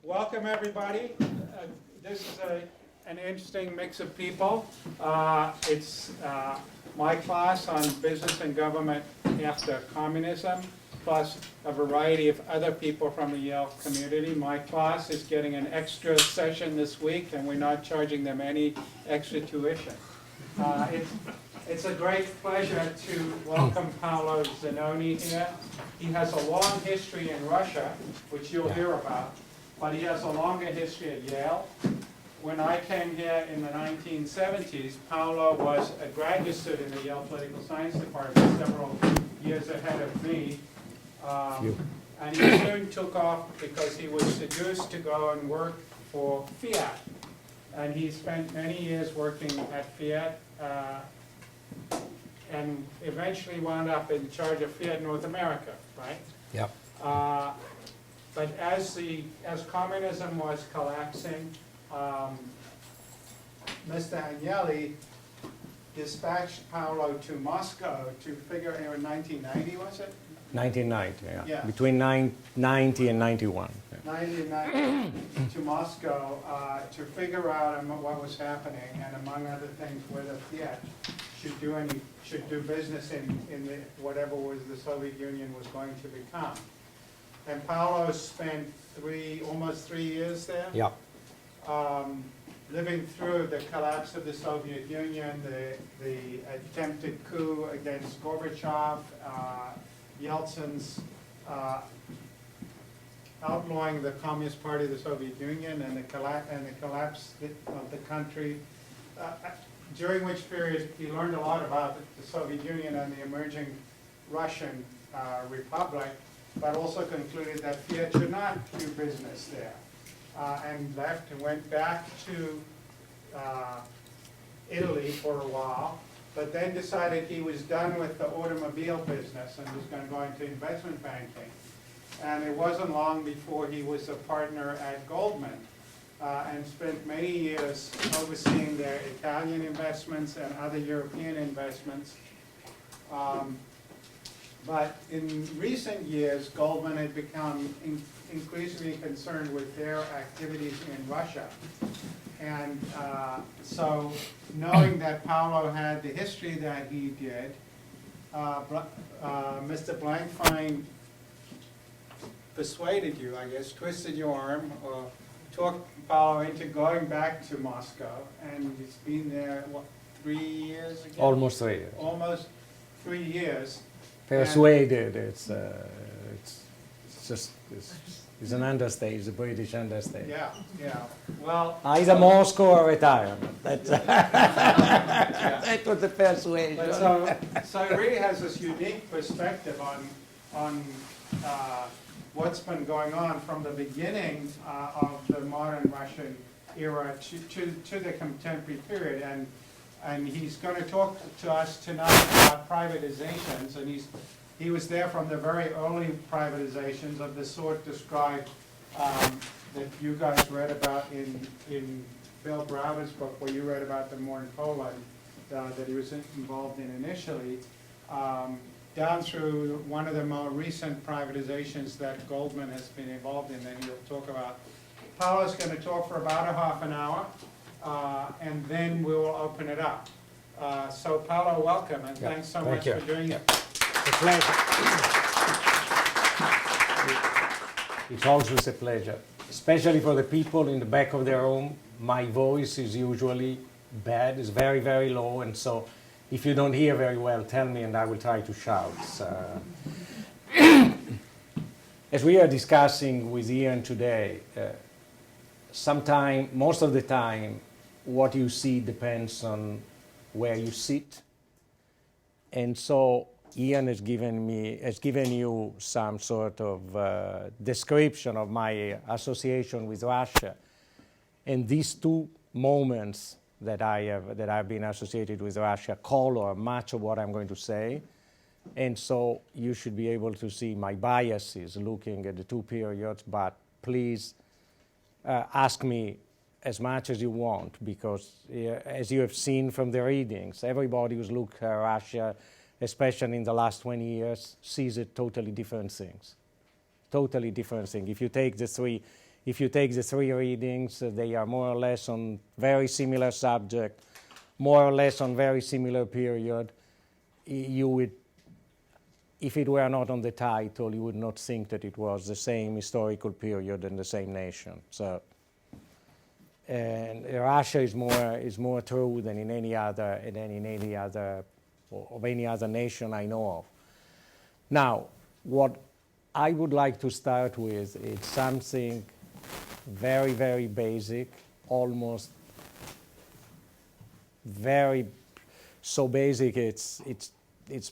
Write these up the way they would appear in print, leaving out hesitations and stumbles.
Welcome, everybody. This is an interesting mix of people. It's my class on business and government after communism, plus a variety of other people from the Yale community. My class is getting an extra session this week, and we're not charging them any extra tuition. It's a great pleasure to welcome Paulo Zannoni here. He has a long history in Russia, which you'll hear about, but he has a longer history at Yale. When I came here in the 1970s, Paulo was a graduate student in the Yale Political Science Department, several years ahead of me. And he soon took off because he was seduced to go and work for Fiat. And he spent many years working at Fiat, and eventually wound up in charge of Fiat North America, right? Yep. But as communism was collapsing, Mr. Agnelli dispatched Paulo to Moscow to figure out, in 1990, was it? 1990, Yeah. Between 90 and 91. 1990 to Moscow to figure out what was happening, and among other things, whether Fiat should do business in whatever was the Soviet Union was going to become. And Paulo spent almost 3 years there. Yeah. Living through the collapse of the Soviet Union, the attempted coup against Gorbachev, Yeltsin's outlawing the Communist Party of the Soviet Union, and the collapse of the country, during which period he learned a lot about the Soviet Union and the emerging Russian Republic, but also concluded that Fiat should not do business there, and left and went back to Italy for a while, but then decided he was done with the automobile business and was going to go into investment banking. And it wasn't long before he was a partner at Goldman, and spent many years overseeing their Italian investments and other European investments. But in recent years, Goldman had become increasingly concerned with their activities in Russia. And so knowing that Paulo had the history that he did, Mr. Blankfein persuaded you, I guess, twisted your arm, or talked Paulo into going back to Moscow, and he's been there, what, 3 years again? Almost 3 years. Almost 3 years. Persuaded, it's an understatement, it's a British understatement. Yeah. Well, either Moscow or retirement. That's that was the persuasion. but so he really has this unique perspective on what's been going on from the beginning of the modern Russian era to the contemporary period, and he's going to talk to us tonight about privatizations, and he was there from the very early privatizations of the sort described that you guys read about in Bill Browder's book, where you read about them more in Poland, that he was involved in initially, down through one of the more recent privatizations that Goldman has been involved in that he'll talk about. Paulo's going to talk for about a half an hour, and then we will open it up. So Paulo, welcome, and thanks so much for doing it. It's a pleasure. It's always a pleasure, especially for the people in the back of the room. My voice is usually bad, it's very, very low, and so if you don't hear very well, tell me and I will try to shout. As we are discussing with Ian today, most of the time, what you see depends on where you sit. And so Ian has given you some sort of description of my association with Russia. And these two moments that I've been associated with Russia color much of what I'm going to say. And so you should be able to see my biases looking at the two periods, but please ask me as much as you want, because as you have seen from the readings, everybody who's looked at Russia, especially in the last 20 years, sees it totally different things. Totally different thing. If you take the three If you take the three readings, they are more or less on very similar subject, more or less on very similar period. You would, if it were not on the title, you would not think that it was the same historical period and the same nation. So, and Russia is more true than in any other of any other nation I know of. Now, what I would like to start with is something very, very basic, almost very so basic it's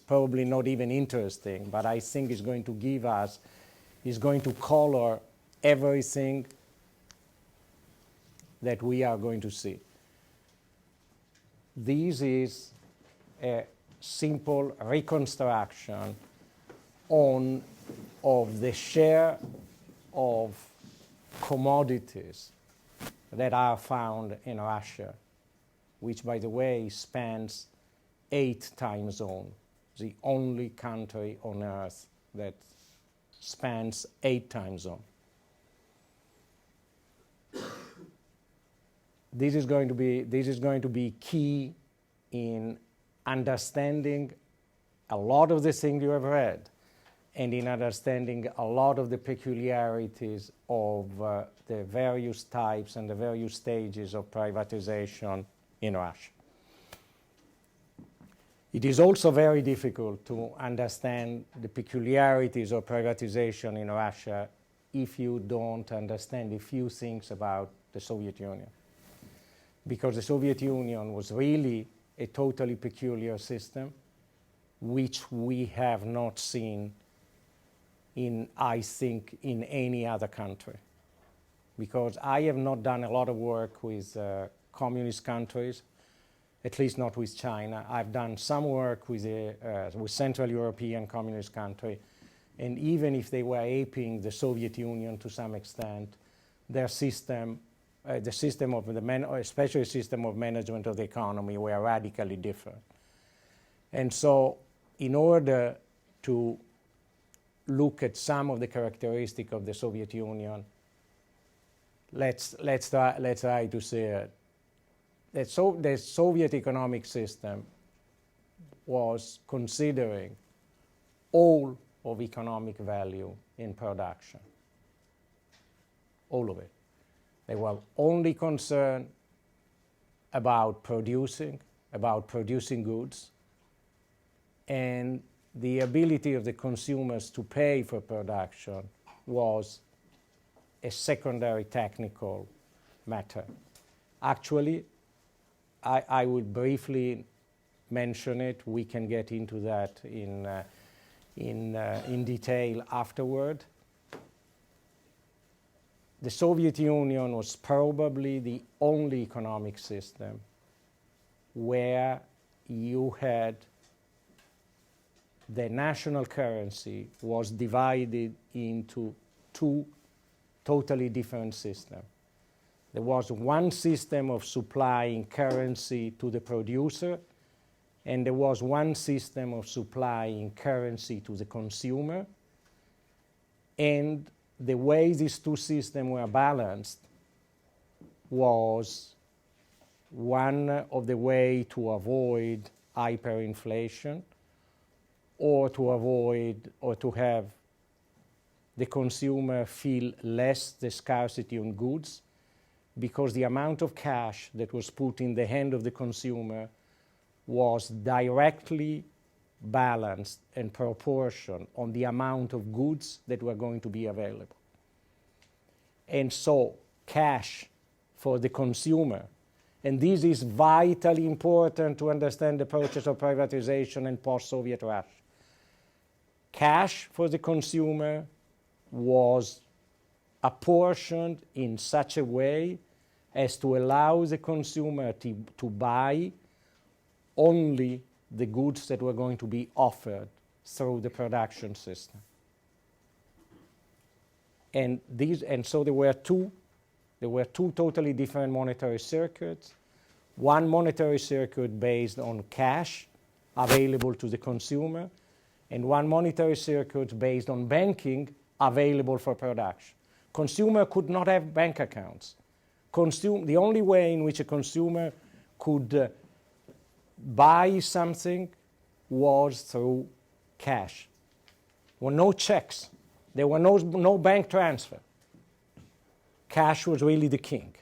probably not even interesting, but I think it's going to color everything that we are going to see. This is a simple reconstruction of the share of commodities that are found in Russia, which, by the way, spans 8 time zones, the only country on earth that spans 8 time zones. This is going to be key in understanding a lot of the things you have read, and in understanding a lot of the peculiarities of the various types and the various stages of privatization in Russia. It is also very difficult to understand the peculiarities of privatization in Russia if you don't understand a few things about the Soviet Union. Because the Soviet Union was really a totally peculiar system, which we have not seen I think, in any other country. Because I have not done a lot of work with communist countries, at least not with China. I've done some work with Central European communist country, and even if they were aping the Soviet Union to some extent, their system, especially the system of management of the economy, were radically different. And so, in order to look at some of the characteristics of the Soviet Union, let's try to see it. The Soviet economic system was considering all of economic value in production, all of it. They were only concerned about producing goods, and the ability of the consumers to pay for production was a secondary technical matter. Actually, I will briefly mention it. We can get into that in detail afterward. The Soviet Union was probably the only economic system where you had the national currency was divided into 2 totally different systems. There was one system of supplying currency to the producer, and there was one system of supplying currency to the consumer. And the way these 2 systems were balanced was one of the way to avoid hyperinflation, or to avoid or to have the consumer feel less the scarcity on goods, because the amount of cash that was put in the hand of the consumer was directly balanced and proportional on the amount of goods that were going to be available. And so cash for the consumer, and this is vitally important to understand the process of privatization and post-Soviet Russia. Cash for the consumer was apportioned in such a way as to allow the consumer to buy only the goods that were going to be offered through the production system. And so there were two totally different monetary circuits. One monetary circuit based on cash available to the consumer, and one monetary circuit based on banking available for production. Consumer could not have bank accounts. The only way in which a consumer could buy something was through cash. There were no checks. There were no bank transfer. Cash was really the king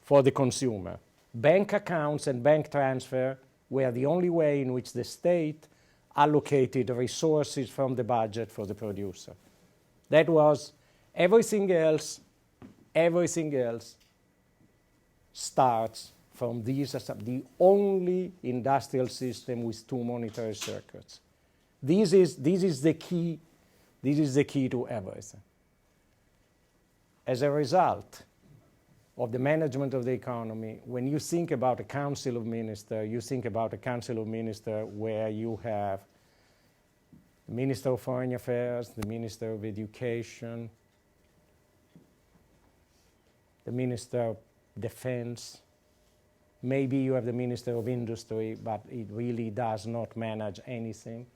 for the consumer. Bank accounts and bank transfer were the only way in which the state allocated resources from the budget for the producer. That was everything else starts from these, the only industrial system with two monetary circuits. This is the key to everything. As a result of the management of the economy, when you think about a council of ministers, you think about a council of ministers where you have the Minister of Foreign Affairs, the Minister of Education, the Minister of Defense. Maybe you have the Minister of Industry, but it really does not manage anything.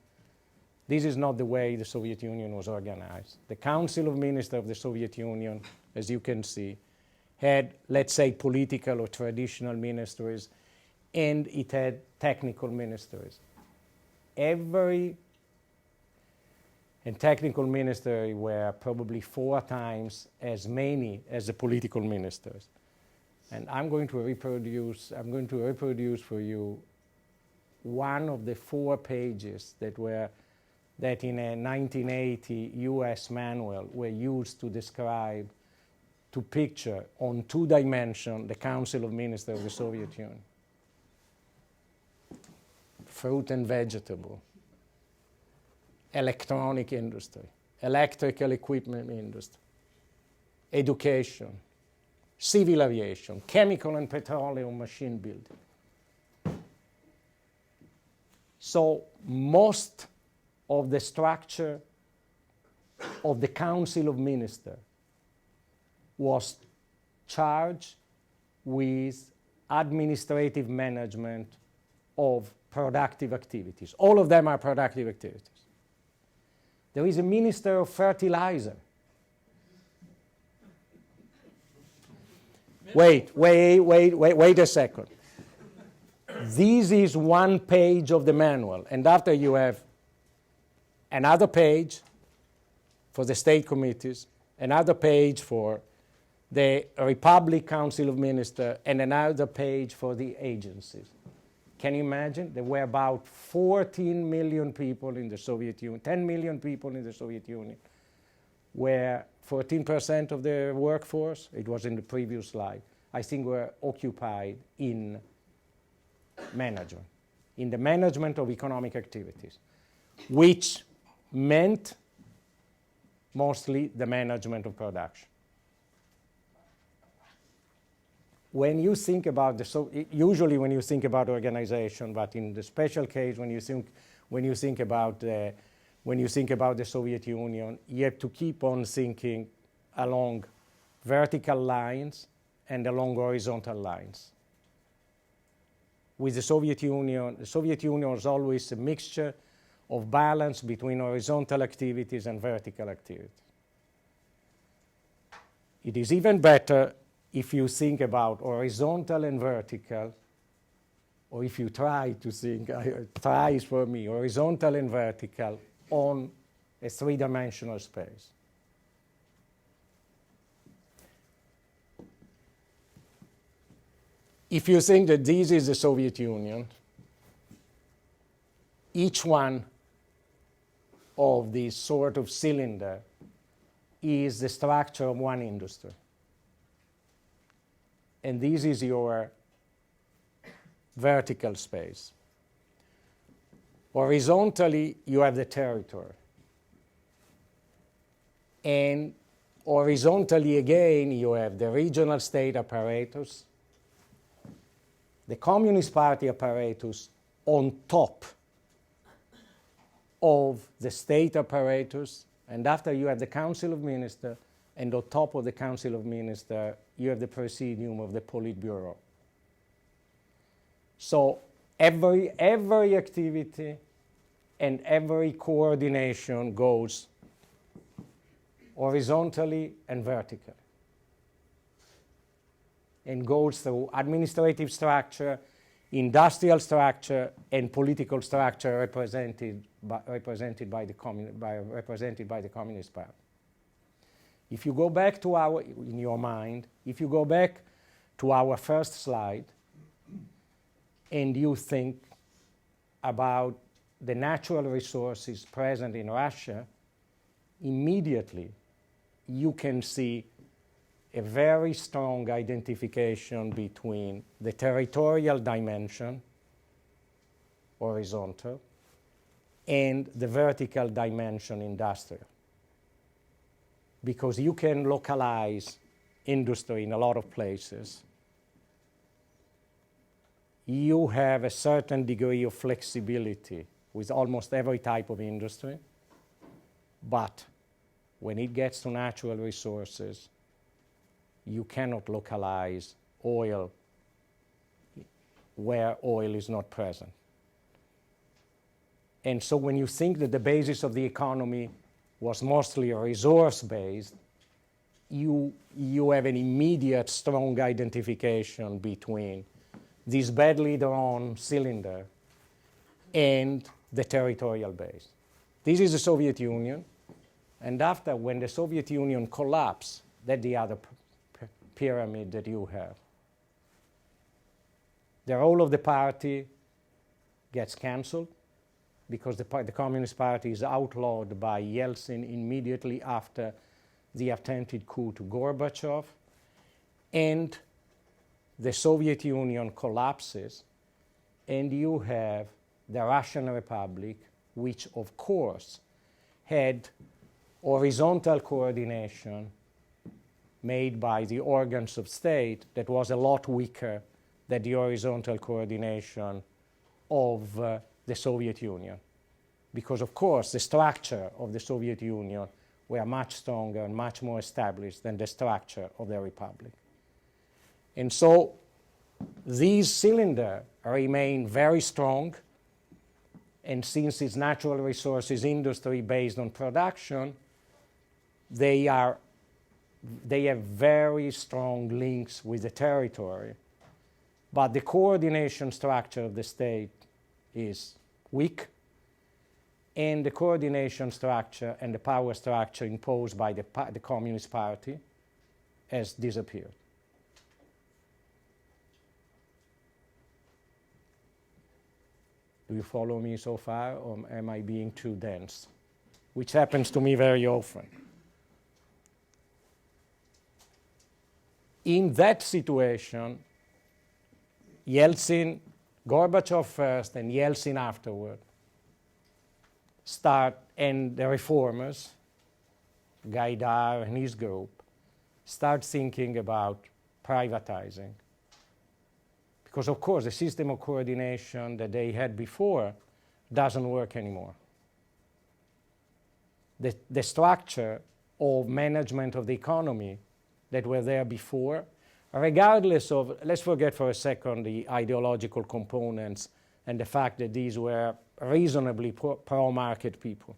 This is not the way the Soviet Union was organized. The Council of Ministers of the Soviet Union, as you can see, had, let's say, political or traditional ministries, and it had technical ministries. And technical ministries were probably 4 times as many as the political ministers. And I'm going to reproduce for you one of the 4 pages that in a 1980 US manual were used to describe, to picture on 2 dimensions the Council of Ministers of the Soviet Union. Fruit and vegetable, electronic industry, electrical equipment industry, education, civil aviation, chemical and petroleum machine building. So most of the structure of the Council of Ministers was charged with administrative management of productive activities. All of them are productive activities. There is a Minister of Fertilizer. Wait a second. This is 1 page of the manual, and after you have another page for the state committees, another page for the Republic Council of Ministers, and another page for the agencies. Can you imagine? There were about 14 million people in the Soviet Union, 10 million people in the Soviet Union, where 14% of the workforce, it was in the previous slide, I think were occupied in management, in the management of economic activities, which meant mostly the management of production. When you think about usually when you think about organization, but in the special case, when you think about the Soviet Union, you have to keep on thinking along vertical lines and along horizontal lines. With the Soviet Union was always a mixture of balance between horizontal activities and vertical activities. It is even better if you think about horizontal and vertical, or if you try to think, tries for me, horizontal and vertical on a 3-dimensional space. If you think that this is the Soviet Union, each one of these sort of cylinder is the structure of one industry. And this is your vertical space. Horizontally, you have the territory. And horizontally again, you have the regional state apparatus, the Communist Party apparatus on top of the state apparatus, and after you have the Council of Ministers, and on top of the Council of Ministers, you have the Presidium of the Politburo. So every activity and every coordination goes horizontally and vertically, and goes through administrative structure, industrial structure, and political structure represented by the Communist Party. If you go back to in your mind, if you go back to our first slide, and you think about the natural resources present in Russia, immediately you can see a very strong identification between the territorial dimension, horizontal, and the vertical dimension, industrial. Because you can localize industry in a lot of places. You have a certain degree of flexibility with almost every type of industry, but when it gets to natural resources, you cannot localize oil where oil is not present. And so when you think that the basis of the economy was mostly resource-based, you have an immediate strong identification between this badly drawn cylinder and the territorial base. This is the Soviet Union, and after, when the Soviet Union collapsed, that's the other pyramid that you have. The role of the party gets cancelled because the Communist Party is outlawed by Yeltsin immediately after the attempted coup to Gorbachev, and the Soviet Union collapses, and you have the Russian Republic, which of course had horizontal coordination made by the organs of state that was a lot weaker than the horizontal coordination of the Soviet Union. Because of course the structure of the Soviet Union were much stronger and much more established than the structure of the Republic. And so these cylinders remain very strong, and since it's natural resources industry based on production, they have very strong links with the territory. But the coordination structure of the state is weak, and the coordination structure and the power structure imposed by the Communist Party has disappeared. Do you follow me so far, or am I being too dense? Which happens to me very often. In that situation, Yeltsin, Gorbachev first and Yeltsin afterward, and the reformers, Gaidar and his group, start thinking about privatizing. Because of course the system of coordination that they had before doesn't work anymore. The structure of management of the economy that were there before, regardless of, let's forget for a second the ideological components and the fact that these were reasonably pro-market people.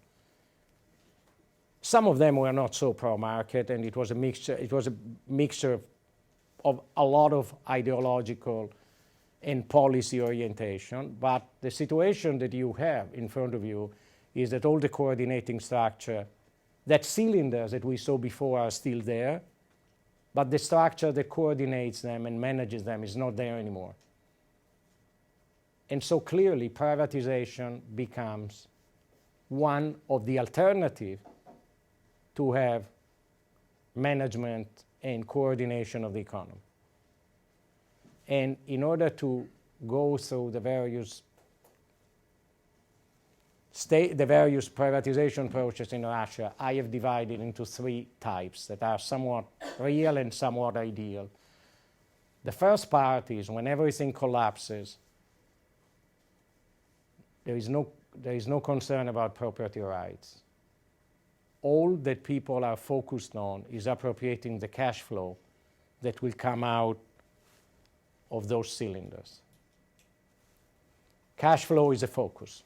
Some of them were not so pro-market, and it was a mixture of a lot of ideological and policy orientation, but the situation that you have in front of you is that all the coordinating structure, that cylinders that we saw before are still there, but the structure that coordinates them and manages them is not there anymore. And so clearly privatization becomes one of the alternatives to have management and coordination of the economy. And in order to go through the various privatization processes in Russia, I have divided into three types that are somewhat real and somewhat ideal. The first part is when everything collapses, there is no concern about property rights. All that people are focused on is appropriating the cash flow that will come out of those cylinders. Cash flow is a focus.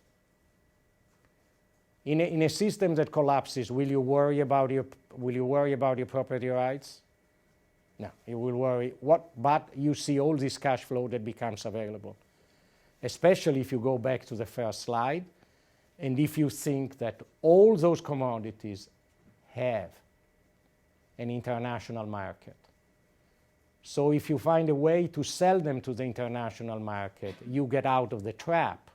In a system that collapses, will you worry about your property rights? No, you will worry but you see all this cash flow that becomes available. Especially if you go back to the first slide, and if you think that all those commodities have an international market. So if you find a way to sell them to the international market, you get out of the trap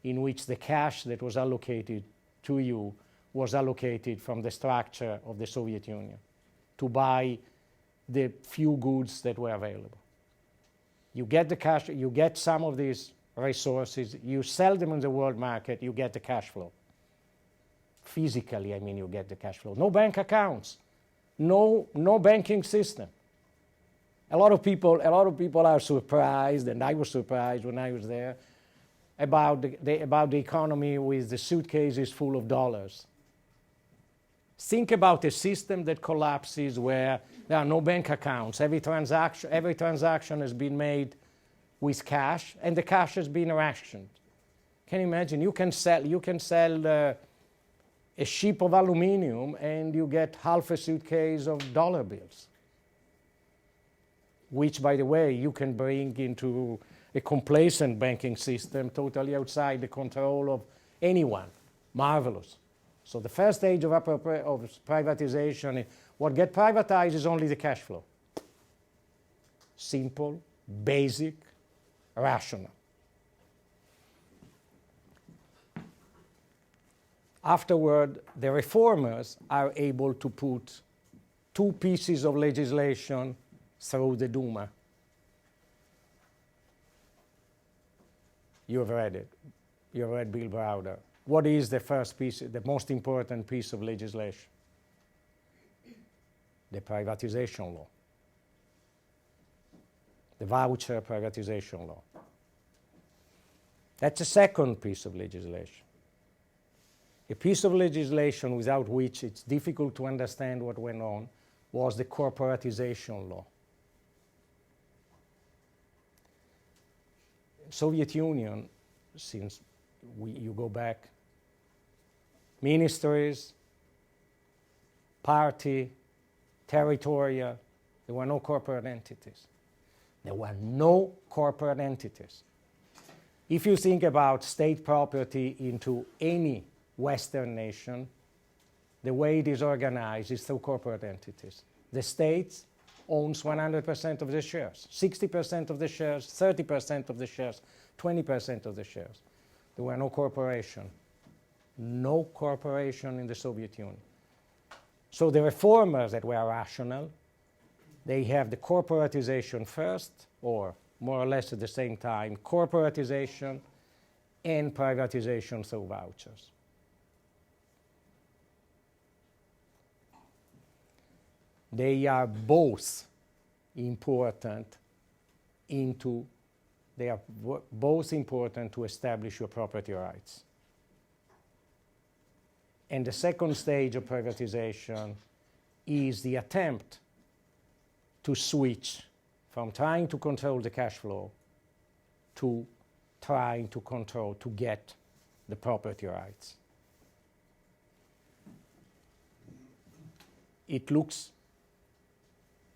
in which the cash that was allocated to you was allocated from the structure of the Soviet Union to buy the few goods that were available. You get the cash, you get some of these resources, you sell them in the world market, you get the cash flow. Physically, I mean, you get the cash flow. No bank accounts, no banking system. A lot of people are surprised, and I was surprised when I was there, about the economy with the suitcases full of dollars. Think about a system that collapses where there are no bank accounts. Every transaction has been made with cash, and the cash has been rationed. Can you imagine? You can sell a sheet of aluminum, and you get half a suitcase of dollar bills, which, by the way, you can bring into a complacent banking system totally outside the control of anyone. Marvelous. So the first stage of privatization, what gets privatized is only the cash flow. Simple, basic, rational. Afterward, the reformers are able to put two pieces of legislation through the Duma. You've read it. You've read Bill Browder. What is the first piece, the most important piece of legislation? The privatization law. The Voucher privatization law. That's the second piece of legislation. A piece of legislation without which it's difficult to understand what went on was the corporatization law. Soviet Union, since you go back, ministries, party, territorial, there were no corporate entities. There were no corporate entities. If you think about state property into any Western nation, the way it is organized is through corporate entities. The state owns 100% of the shares, 60% of the shares, 30% of the shares, 20% of the shares. There were no corporation in the Soviet Union. So the reformers that were rational, they have the corporatization first, or more or less at the same time, corporatization and privatization through vouchers. They are both important to establish your property rights. And the second stage of privatization is the attempt to switch from trying to control the cash flow to trying to get the property rights. It looks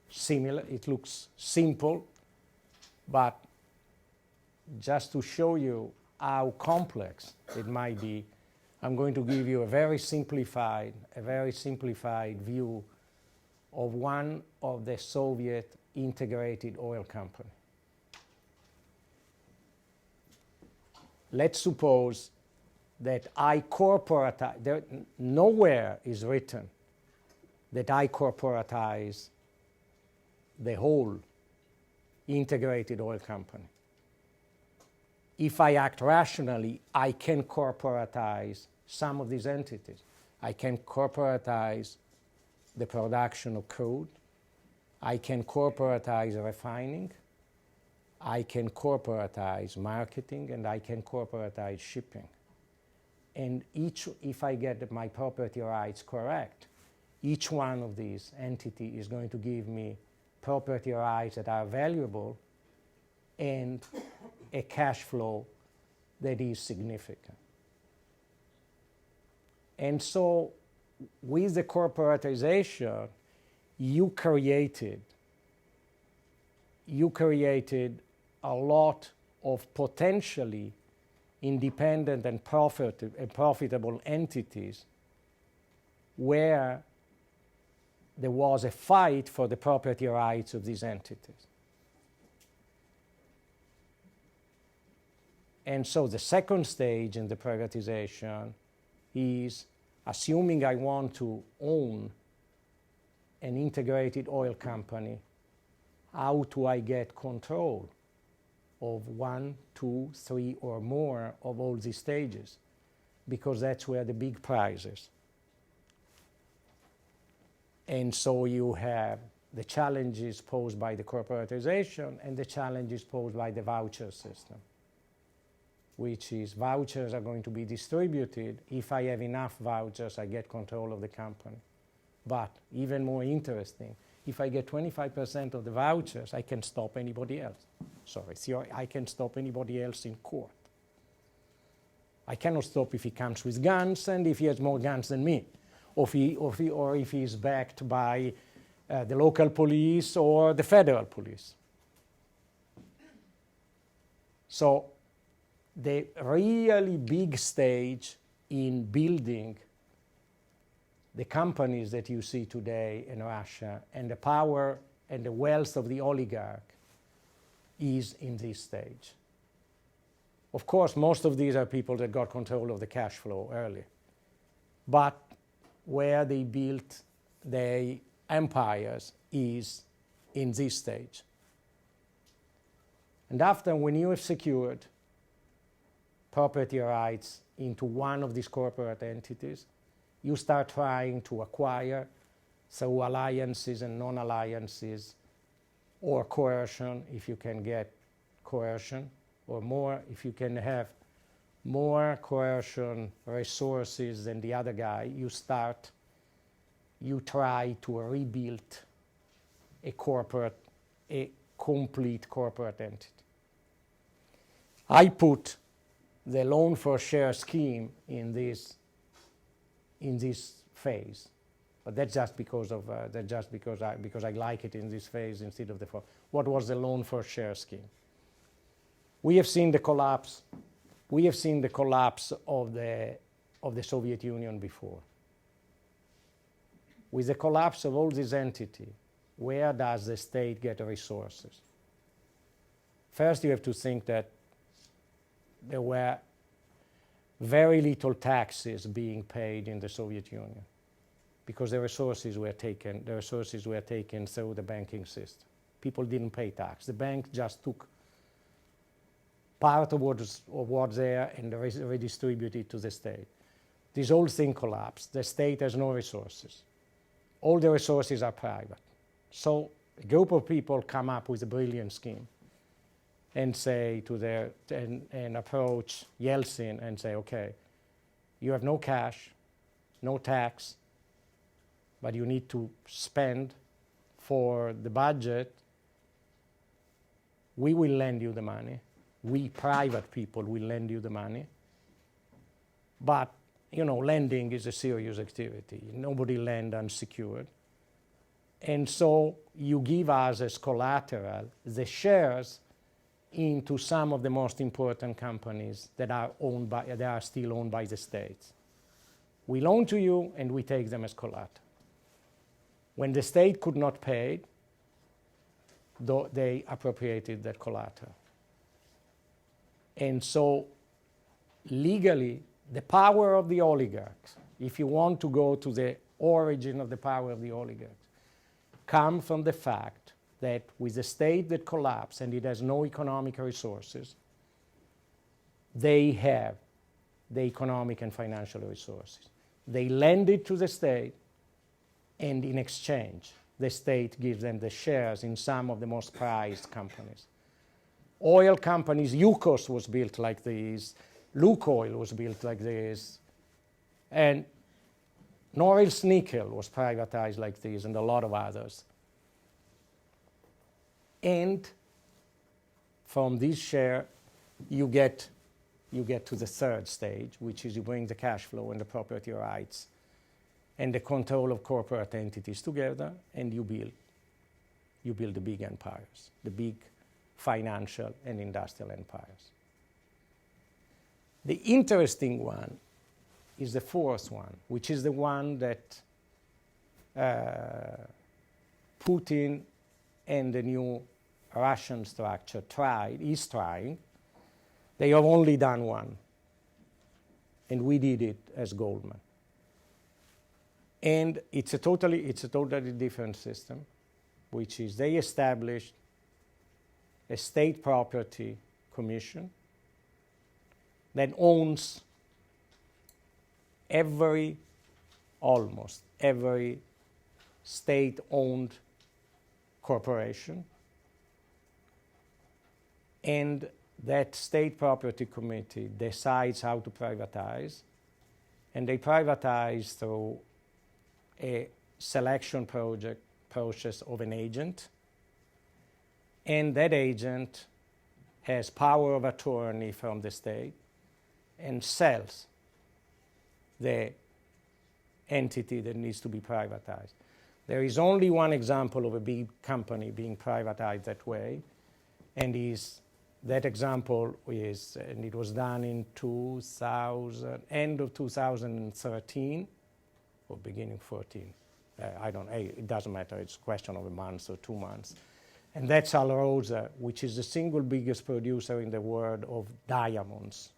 similar, it looks simple, but just to show you how complex it might be, I'm going to give you a very simplified view of one of the Soviet integrated oil company. Let's suppose that I corporatize, nowhere is written that I corporatize the whole integrated oil company. If I act rationally, I can corporatize some of these entities. I can corporatize the production of crude. I can corporatize refining. I can corporatize marketing, and I can corporatize shipping. And if I get my property rights correct, each one of these entities is going to give me property rights that are valuable and a cash flow that is significant. And so with the corporatization, you created a lot of potentially independent and profitable entities where there was a fight for the property rights of these entities. And so the second stage in the privatization is assuming I want to own an integrated oil company, how do I get control of 1, 2, 3, or more of all these stages? Because that's where the big prize is. And so you have the challenges posed by the corporatization and the challenges posed by the voucher system, which is vouchers are going to be distributed. If I have enough vouchers, I get control of the company. But even more interesting, if I get 25% of the vouchers, I can stop anybody else. I can stop anybody else in court. I cannot stop if he comes with guns and if he has more guns than me, or if he is backed by the local police or the federal police. So the really big stage in building the companies that you see today in Russia and the power and the wealth of the oligarch is in this stage. Of course, most of these are people that got control of the cash flow early, but where they built their empires is in this stage. And after, when you have secured property rights into one of these corporate entities, you start trying to acquire through alliances and non-alliances, or coercion, if you can get coercion, or more, if you can have more coercion resources than the other guy, you try to rebuild a complete corporate entity. I put the loan for share scheme in this phase, but that's just because I like it in this phase instead of the first. What was the loan for share scheme? We have seen the collapse. We have seen the collapse of the Soviet Union before. With the collapse of all these entities, where does the state get resources? First, you have to think that there were very little taxes being paid in the Soviet Union because the resources were taken through the banking system. People didn't pay tax. The bank just took part of what's there and redistributed to the state. This whole thing collapsed. The state has no resources. All the resources are private. So a group of people come up with a brilliant scheme and say and approach Yeltsin and say, okay, you have no cash, no tax, but you need to spend for the budget. We will lend you the money. We private people will lend you the money. But, lending is a serious activity. Nobody lends unsecured. And so you give us as collateral the shares into some of the most important companies that are still owned by the states. We loan to you and we take them as collateral. When the state could not pay, they appropriated that collateral. And so legally, the power of the oligarchs, if you want to go to the origin of the power of the oligarchs, come from the fact that with a state that collapsed and it has no economic resources, they have the economic and financial resources. They lend it to the state, and in exchange, the state gives them the shares in some of the most prized companies. Oil companies, Yukos was built like this, Lukoil was built like this, and Norilsk Nickel was privatized like this, and a lot of others. And from this share, you get you get to the third stage, which is you bring the cash flow and the property rights and the control of corporate entities together, and you build the big empires, the big financial and industrial empires. The interesting one is the fourth one, which is the one that Putin and the new Russian structure is trying. They have only done one, and we did it as Goldman. And it's a totally different system, which is they established a state property commission that owns almost every state-owned corporation, and that state property committee decides how to privatize, and they privatize through a selection process of an agent, and that agent has power of attorney from the state and sells the entity that needs to be privatized. There is only one example of a big company being privatized that way, and that example is, and it was done in end of 2013 or beginning 14. I don't know, it doesn't matter, it's a question of a month or 2 months. And that's Alrosa, which is the single biggest producer in the world of diamonds.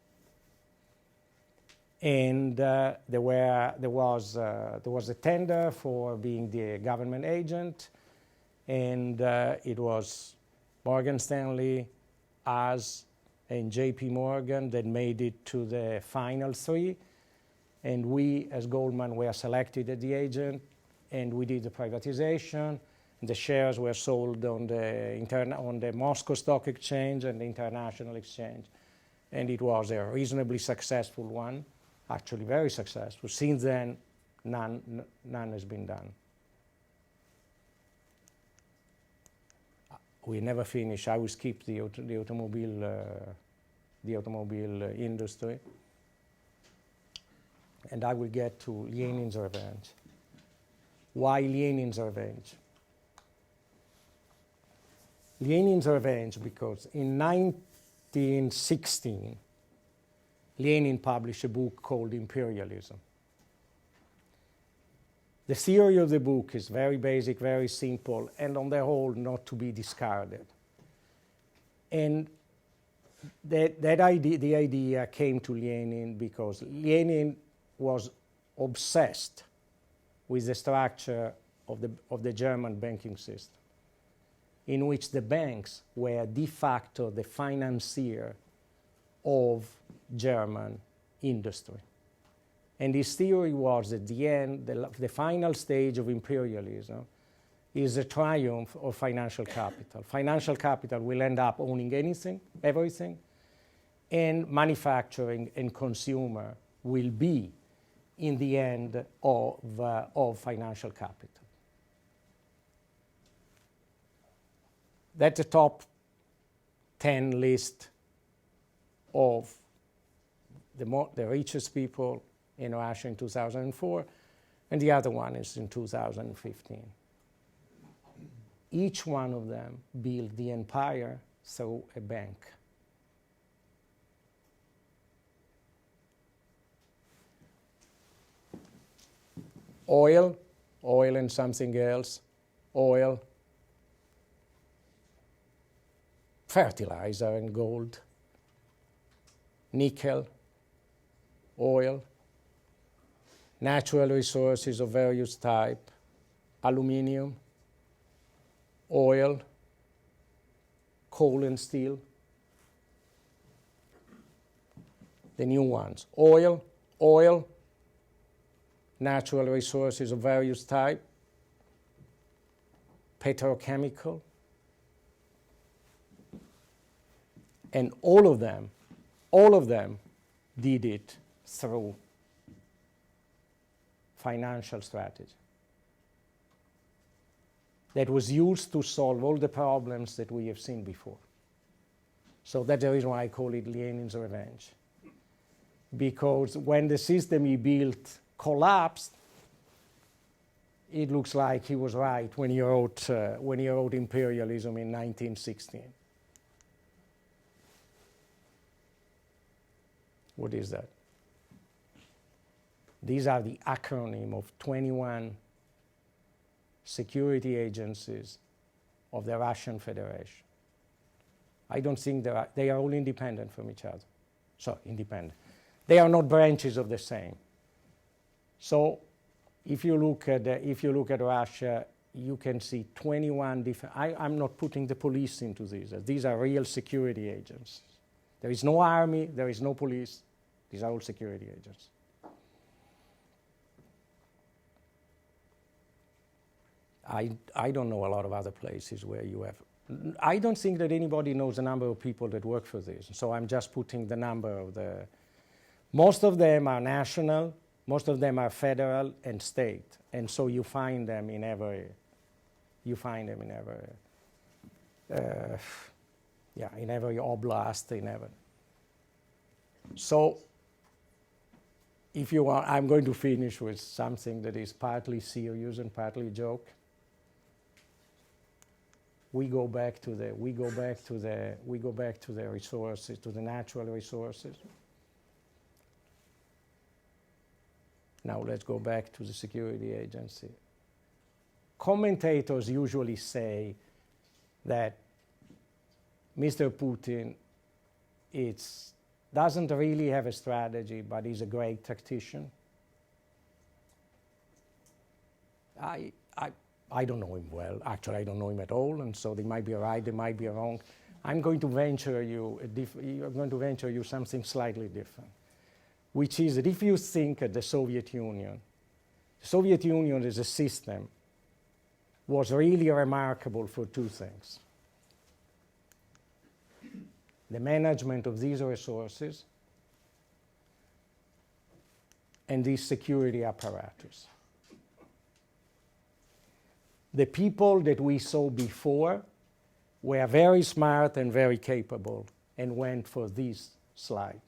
And there was a tender for being the government agent, and it was Morgan Stanley, us, and JP Morgan that made it to the final 3. And we, as Goldman, were selected as the agent, and we did the privatization. The shares were sold on the Moscow Stock Exchange and the International Exchange. And it was a reasonably successful one, actually very successful. Since then, none has been done. We never finish. I will skip the automobile industry, and I will get to Lenin's revenge. Why Lenin's revenge? Lenin's revenge because in 1916, Lenin published a book called Imperialism. The theory of the book is very basic, very simple, and on the whole not to be discarded. And the idea came to Lenin because Lenin was obsessed with the structure of the German banking system, in which the banks were de facto the financier of German industry. And his theory was that the final stage of imperialism is a triumph of financial capital. Financial capital will end up owning everything, and manufacturing and consumer will be in the end of financial capital. That's the top 10 list of the richest people in Russia in 2004, and the other one is in 2015. Each one of them built the empire through a bank. Oil and something else, oil, fertilizer and gold, nickel, oil, natural resources of various type, aluminium, oil, coal and steel. The new ones, oil, natural resources of various type, petrochemical, and all of them did it through financial strategy that was used to solve all the problems that we have seen before. So that's the reason why I call it Lenin's revenge. because when the system he built collapsed, it looks like he was right when he wrote Imperialism in 1916. What is that? These are the acronym of 21 security agencies of the Russian Federation. I don't think they are all independent from each other. So independent. They are not branches of the same. So if you look at Russia, you can see 21 different. I'm not putting the police into these. These are real security agents. There is no army. There is no police. These are all security agents. I don't know a lot of other places where you have. I don't think that anybody knows the number of people that work for this. So I'm just putting the number of the. Most of them are national. Most of them are federal and state, and so you find them in every. In every oblast, in every. So, if you want, I'm going to finish with something that is partly serious and partly a joke. We go back to the resources, to the natural resources. Now let's go back to the security agency. Commentators usually say that Mr. Putin doesn't really have a strategy, but he's a great tactician. I don't know him well. Actually, I don't know him at all, and so they might be right, they might be wrong. I'm going to venture you something slightly different, which is that if you think of the Soviet Union as a system was really remarkable for two things. The management of these resources and this security apparatus. The people that we saw before were very smart and very capable and went for this slide.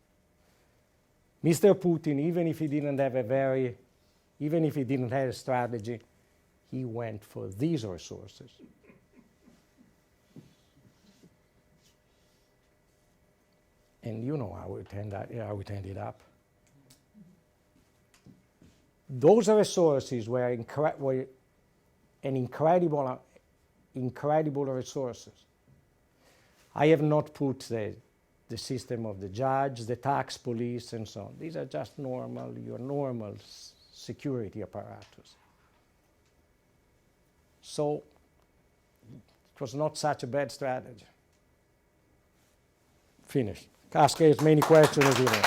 Mr. Putin, even if he didn't have a strategy, he went for these resources. And you know how it ended up. Those resources were incredible resources. I have not put the system of the judge, the tax police, and so on. These are just your normal security apparatus. So it was not such a bad strategy. Finished. Ask as many questions as you want.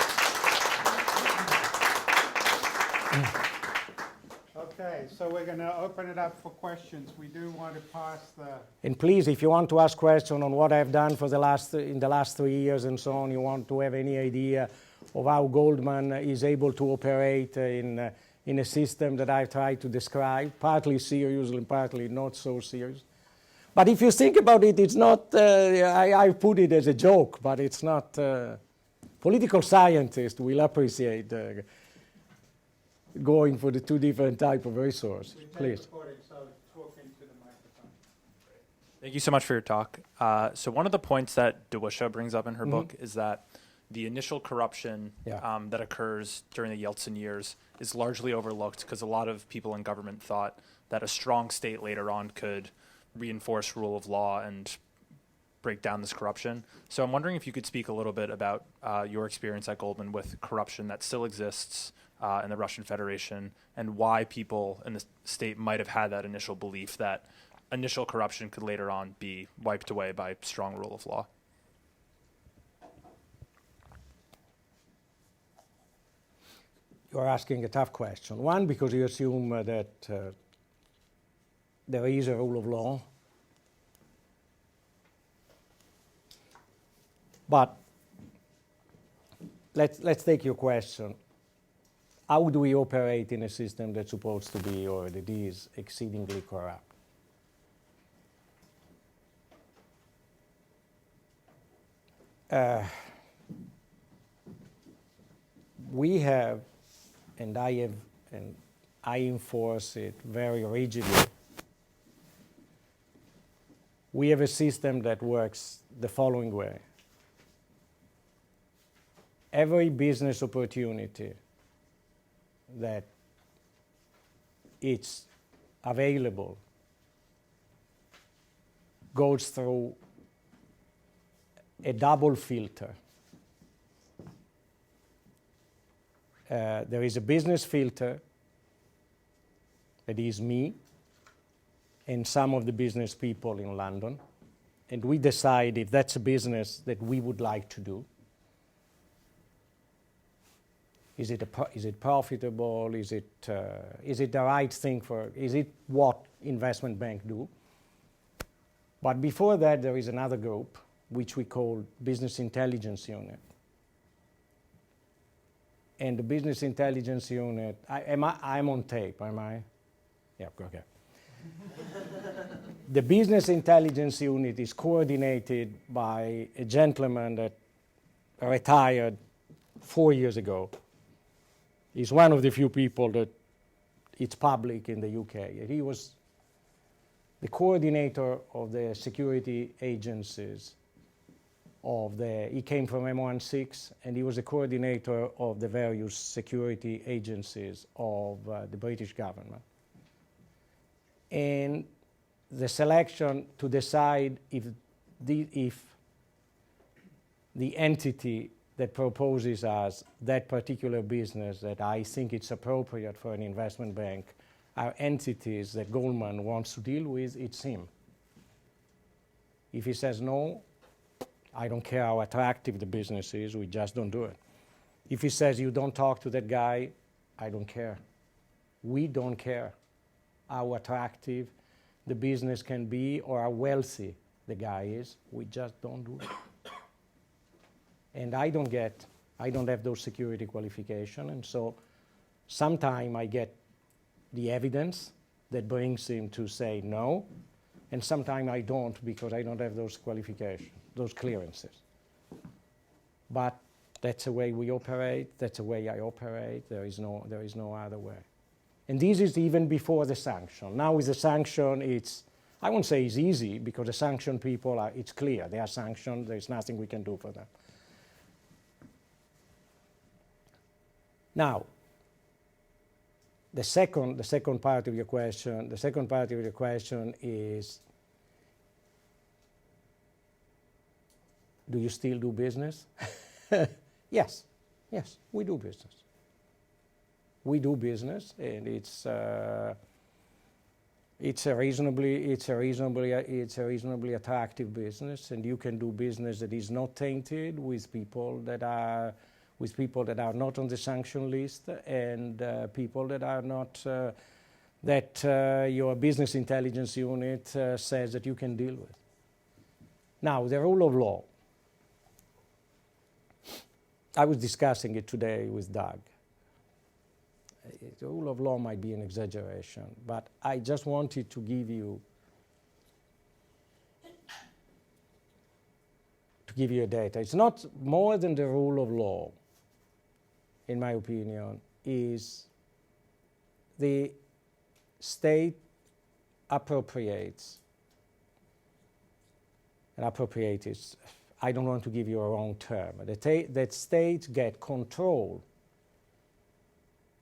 Okay, so we're going to open it up for questions. We do want to pass the. And please, if you want to ask questions on what I've done in the last 3 years and so on, you want to have any idea of how Goldman is able to operate in a system that I've tried to describe, partly serious and partly not so serious. But if you think about it, it's not, I put it as a joke, but it's not. Political scientists will appreciate going for the two different type of resources. Please. So talk into the microphone. Thank you so much for your talk. So one of the points that Dewusha brings up in her book is that the initial corruption that occurs during the Yeltsin years is largely overlooked because a lot of people in government thought that a strong state later on could reinforce rule of law and break down this corruption. So I'm wondering if you could speak a little bit about your experience at Goldman with corruption that still exists in the Russian Federation and why people in the state might have had that initial belief that initial corruption could later on be wiped away by strong rule of law. You're asking a tough question. One, because you assume that there is a rule of law. But let's take your question. How do we operate in a system that's supposed to be, or that is, exceedingly corrupt? we have, and I enforce it very rigidly, we have a system that works the following way. Every business opportunity that it's available goes through a double filter. There is a business filter that is me and some of the business people in London, and we decide if that's a business that we would like to do. Is it profitable? Is it the right thing for? Is it what investment banks do? But before that, there is another group which we call Business Intelligence Unit. And the Business Intelligence Unit, I'm on tape, am I? Yeah, okay. The Business Intelligence Unit is coordinated by a gentleman that retired 4 years ago. He's one of the few people that it's public in the UK. He was the coordinator of the security agencies he came from M16, and he was the coordinator of the various security agencies of the British government. And the selection to decide if the entity that proposes us that particular business that I think it's appropriate for an investment bank are entities that Goldman wants to deal with, it's him. If he says no, I don't care how attractive the business is, we just don't do it. If he says you don't talk to that guy, I don't care. We don't care how attractive the business can be or how wealthy the guy is, we just don't do it. And I don't have those security qualifications, and so sometime I get the evidence that brings him to say no, and sometimes I don't because I don't have those qualifications, those clearances. But that's the way we operate, that's the way I operate, there is no other way. And this is even before the sanction. Now with the sanction, I won't say it's easy, because the sanction people it's clear, they are sanctioned, there's nothing we can do for them. Now, the second part of your question is, do you still do business? Yes, we do business. We do business, and it's a reasonably attractive business, and you can do business that is not tainted with people that are not on the sanction list, and people that are not that your business intelligence unit says that you can deal with. Now, the rule of law. I was discussing it today with Doug. The rule of law might be an exaggeration, but I just wanted to give you a data. It's not more than the rule of law, in my opinion, is the state appropriates, and appropriate is, I don't want to give you a wrong term, that states get control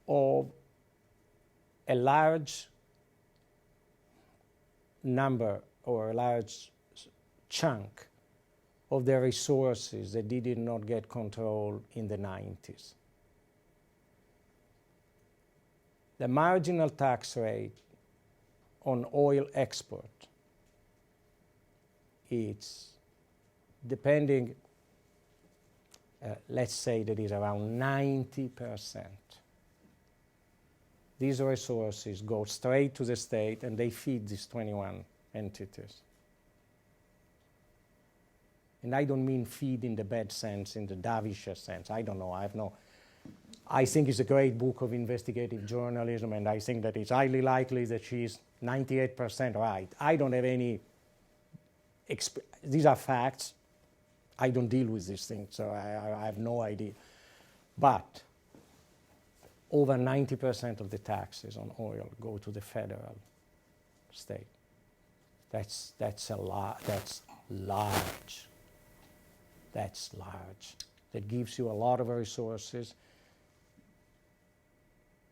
of a large number or a large chunk of their resources that they did not get control in the 90s. The marginal tax rate on oil export, it's depending, let's say that is around 90%. These resources go straight to the state and they feed these 21 entities. And I don't mean feed in the bad sense, in the dovish sense. I don't know. I think it's a great book of investigative journalism, and I think that it's highly likely that she's 98% right. I don't have any, these are facts. I don't deal with these things, so I have no idea. But over 90% of the taxes on oil go to the federal state. That's a lot. That's large. That's large. That gives you a lot of resources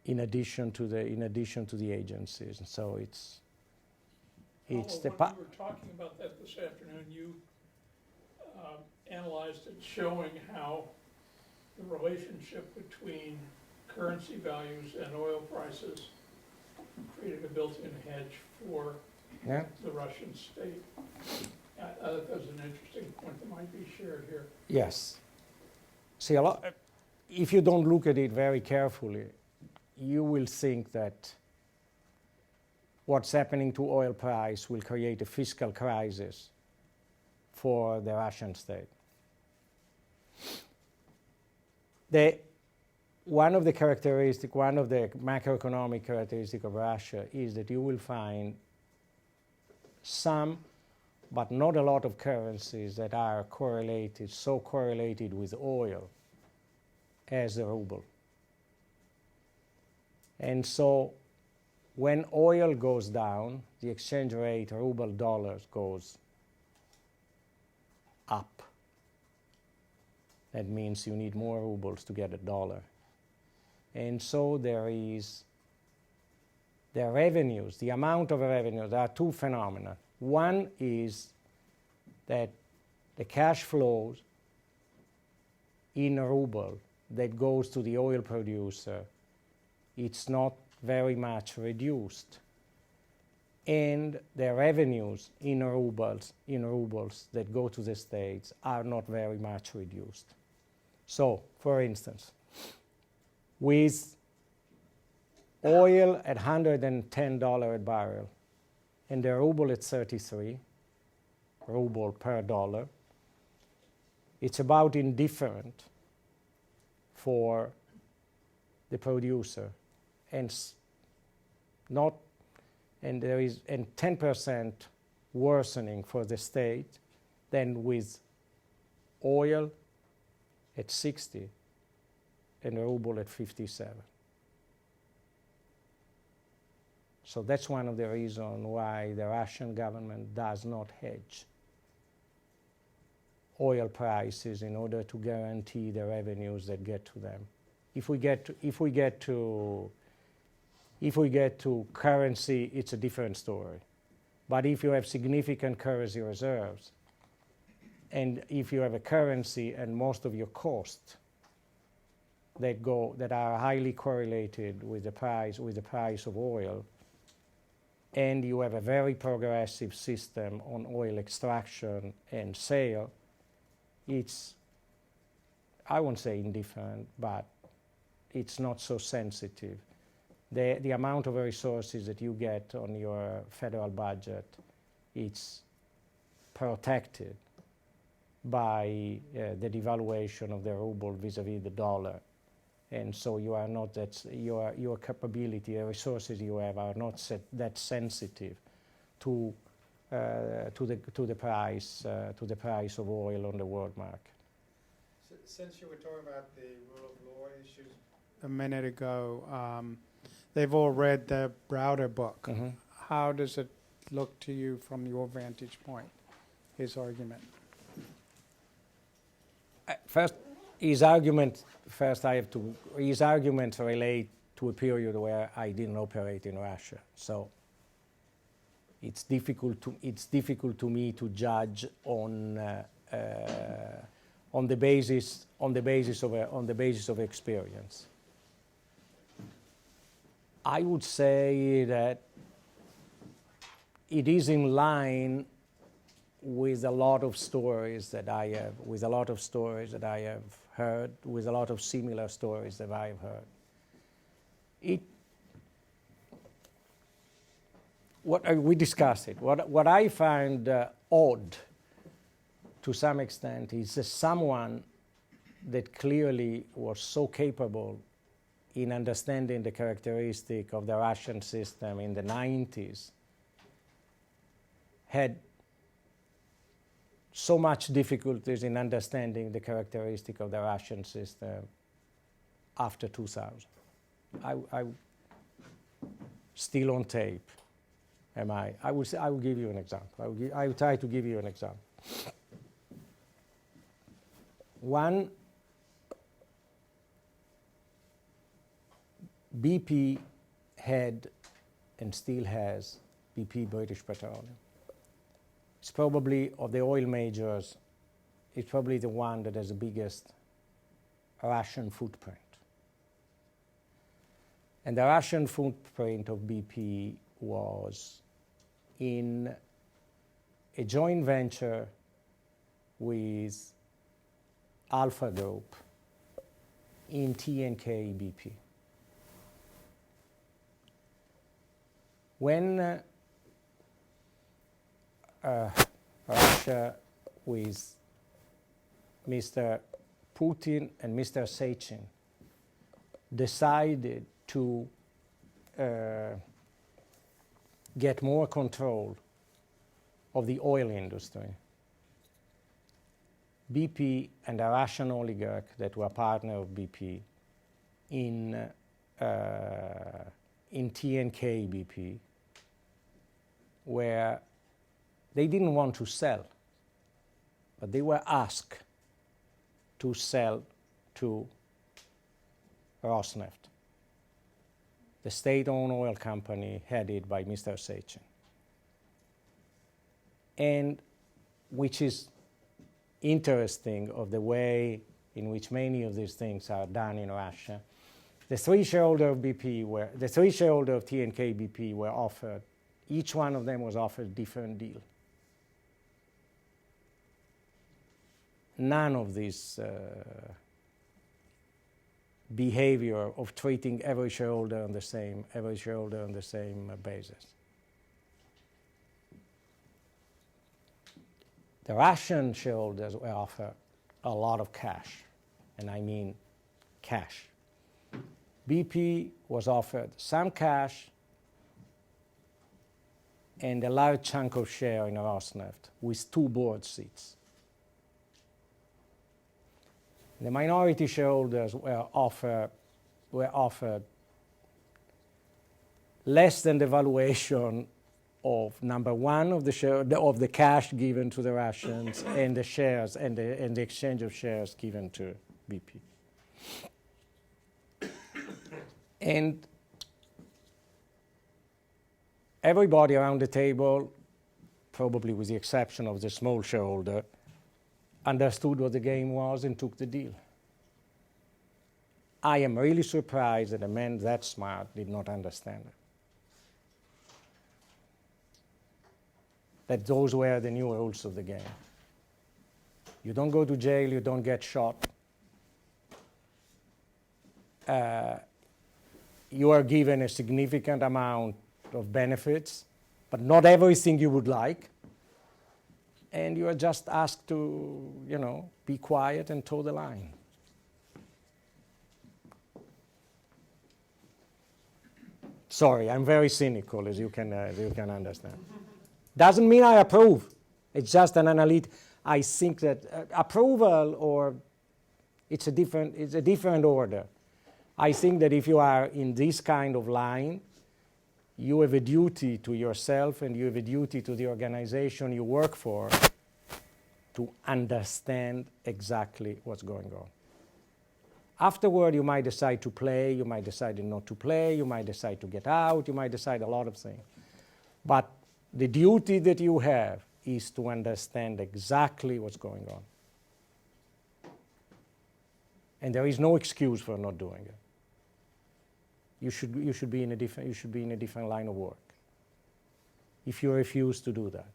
in addition to the agencies. And so it's When the you were talking about that this afternoon, you analyzed it showing how the relationship between currency values and oil prices created a built-in hedge for the Russian state. I thought that was an interesting point that might be shared here. Yes. See, if you don't look at it very carefully, you will think that what's happening to oil price will create a fiscal crisis for the Russian state. One of the macroeconomic characteristics of Russia is that you will find some, but not a lot of currencies that are so correlated with oil as the ruble. And so when oil goes down, the exchange rate ruble dollars goes up. That means you need more rubles to get a dollar. And so the revenues, the amount of revenues, there are two phenomena. One is that the cash flows in ruble that goes to the oil producer, it's not very much reduced. And the revenues in rubles that go to the states are not very much reduced. So, for instance, with oil at $110 a barrel and the ruble at 33 ruble per dollar, it's about indifferent for the producer, and 10% worsening for the state than with oil at 60 and ruble at 57. So that's one of the reasons why the Russian government does not hedge oil prices in order to guarantee the revenues that get to them. If we get to currency, it's a different story. But if you have significant currency reserves, and if you have a currency and most of your costs that are highly correlated with the price of oil, and you have a very progressive system on oil extraction and sale, it's, I won't say indifferent, but it's not so sensitive. The amount of resources that you get on your federal budget, it's protected by the devaluation of the ruble vis-a-vis the dollar. And so you are not your capability, the resources you have are not that sensitive to the price of oil on the world market. Since you were talking about the rule of law issues a minute ago, they've all read the Browder book. Mm-hmm. How does it look to you from your vantage point, his argument? His arguments relate to a period where I didn't operate in Russia, so it's difficult to me to judge on the basis of experience. I would say that it is in line with a lot of stories that I have heard, with a lot of similar stories that I have heard. We discussed it. What I find odd, to some extent, is someone that clearly was so capable in understanding the characteristic of the Russian system in the 90s, had so much difficulties in understanding the characteristic of the Russian system after 2000. I still on tape. Am I? I will give you an example. I will try to give you an example. One, BP had and still has BP British Petroleum. It's probably, of the oil majors, it's probably the one that has the biggest Russian footprint. And the Russian footprint of BP was in a joint venture with Alpha Group in TNK BP. When Russia with Mr. Putin and Mr. Sechin decided to get more control of the oil industry, BP and a Russian oligarch that were partner of BP in TNK BP, where they didn't want to sell, but they were asked to sell to Rosneft, the state-owned oil company headed by Mr. Sechin. And which is interesting of the way in which many of these things are done in Russia. The three shareholders of TNK BP were offered, each one of them was offered a different deal. None of this behavior of treating every shareholder on the same basis. The Russian shareholders were offered a lot of cash, and I mean cash. BP was offered some cash and a large chunk of share in Rosneft with 2 board seats. The minority shareholders were offered less than the valuation of number one of the cash given to the Russians and the shares and the exchange of shares given to BP. And everybody around the table, probably with the exception of the small shareholder, understood what the game was and took the deal. I am really surprised that a man that smart did not understand it. That those were the new rules of the game. You don't go to jail, you don't get shot. You are given a significant amount of benefits, but not everything you would like. And you are just asked to, be quiet and toe the line. Sorry, I'm very cynical, as you can understand. Doesn't mean I approve. It's just an analytic. I think that approval, or it's a different order. I think that if you are in this kind of line, you have a duty to yourself and you have a duty to the organization you work for to understand exactly what's going on. Afterward, you might decide to play, you might decide not to play, you might decide to get out, you might decide a lot of things. But the duty that you have is to understand exactly what's going on. And there is no excuse for not doing it. You should be in a different line of work if you refuse to do that,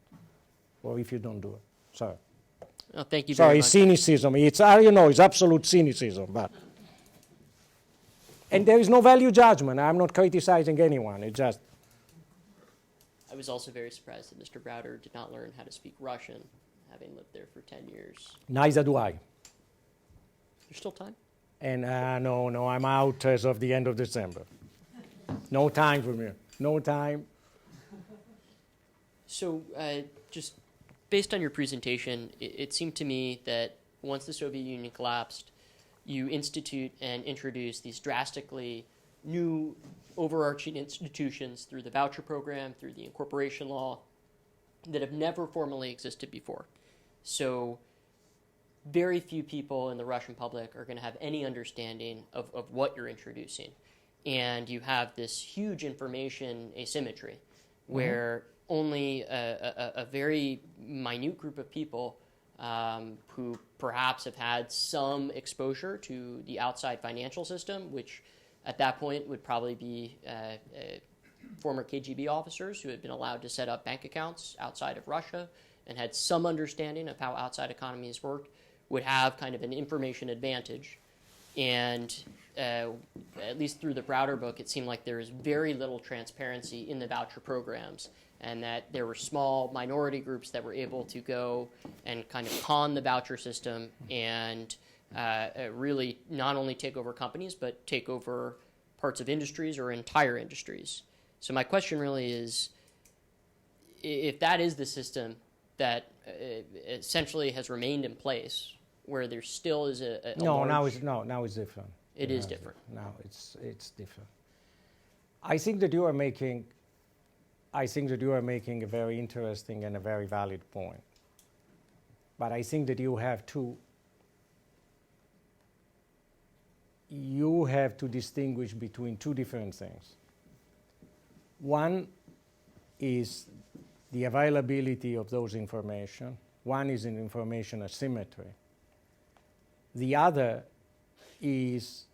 or if you don't do it. Sorry. Oh, thank you very much. Sorry, cynicism. It's absolute cynicism. But and there is no value judgment. I'm not criticizing anyone. It's just. I was also very surprised that Mr. Browder did not learn how to speak Russian, having lived there for 10 years. Neither do I. There's still time? And no, I'm out as of the end of December. No time for me. No time. So just based on your presentation, it seemed to me that once the Soviet Union collapsed, you institute and introduce these drastically new overarching institutions through the voucher program, through the incorporation law, that have never formally existed before. So very few people in the Russian public are going to have any understanding of what you're introducing. And you have this huge information asymmetry where only a very minute group of people who perhaps have had some exposure to the outside financial system, which at that point would probably be former KGB officers who had been allowed to set up bank accounts outside of Russia and had some understanding of how outside economies worked, would have kind of an information advantage. And at least through the Browder book, it seemed like there was very little transparency in the voucher programs, and that there were small minority groups that were able to go and kind of con the voucher system and really not only take over companies, but take over parts of industries or entire industries. So my question really is, if that is the system that essentially has remained in place, where there still is a now large... now it's different. It is different. Now it's different. I think that you are making a very interesting and a very valid point. But I think that you have to distinguish between two different things. One is the availability of those information. One is an information asymmetry. The other is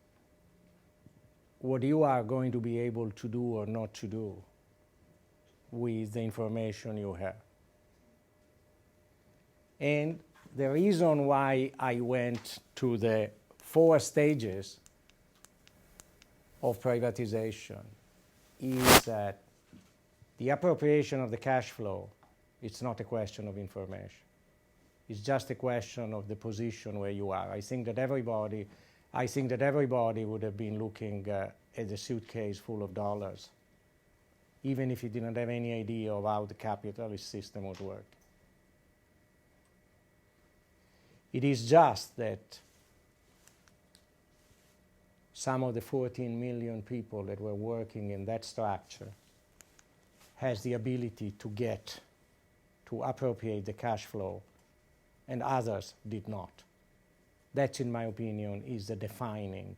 what you are going to be able to do or not to do with the information you have. And the reason why I went to the 4 stages of privatization is that the appropriation of the cash flow, it's not a question of information. It's just a question of the position where you are. I think that everybody would have been looking at a suitcase full of dollars, even if he didn't have any idea of how the capitalist system would work. It is just that some of the 14 million people that were working in that structure has the ability to appropriate the cash flow, and others did not. That, in my opinion, is the defining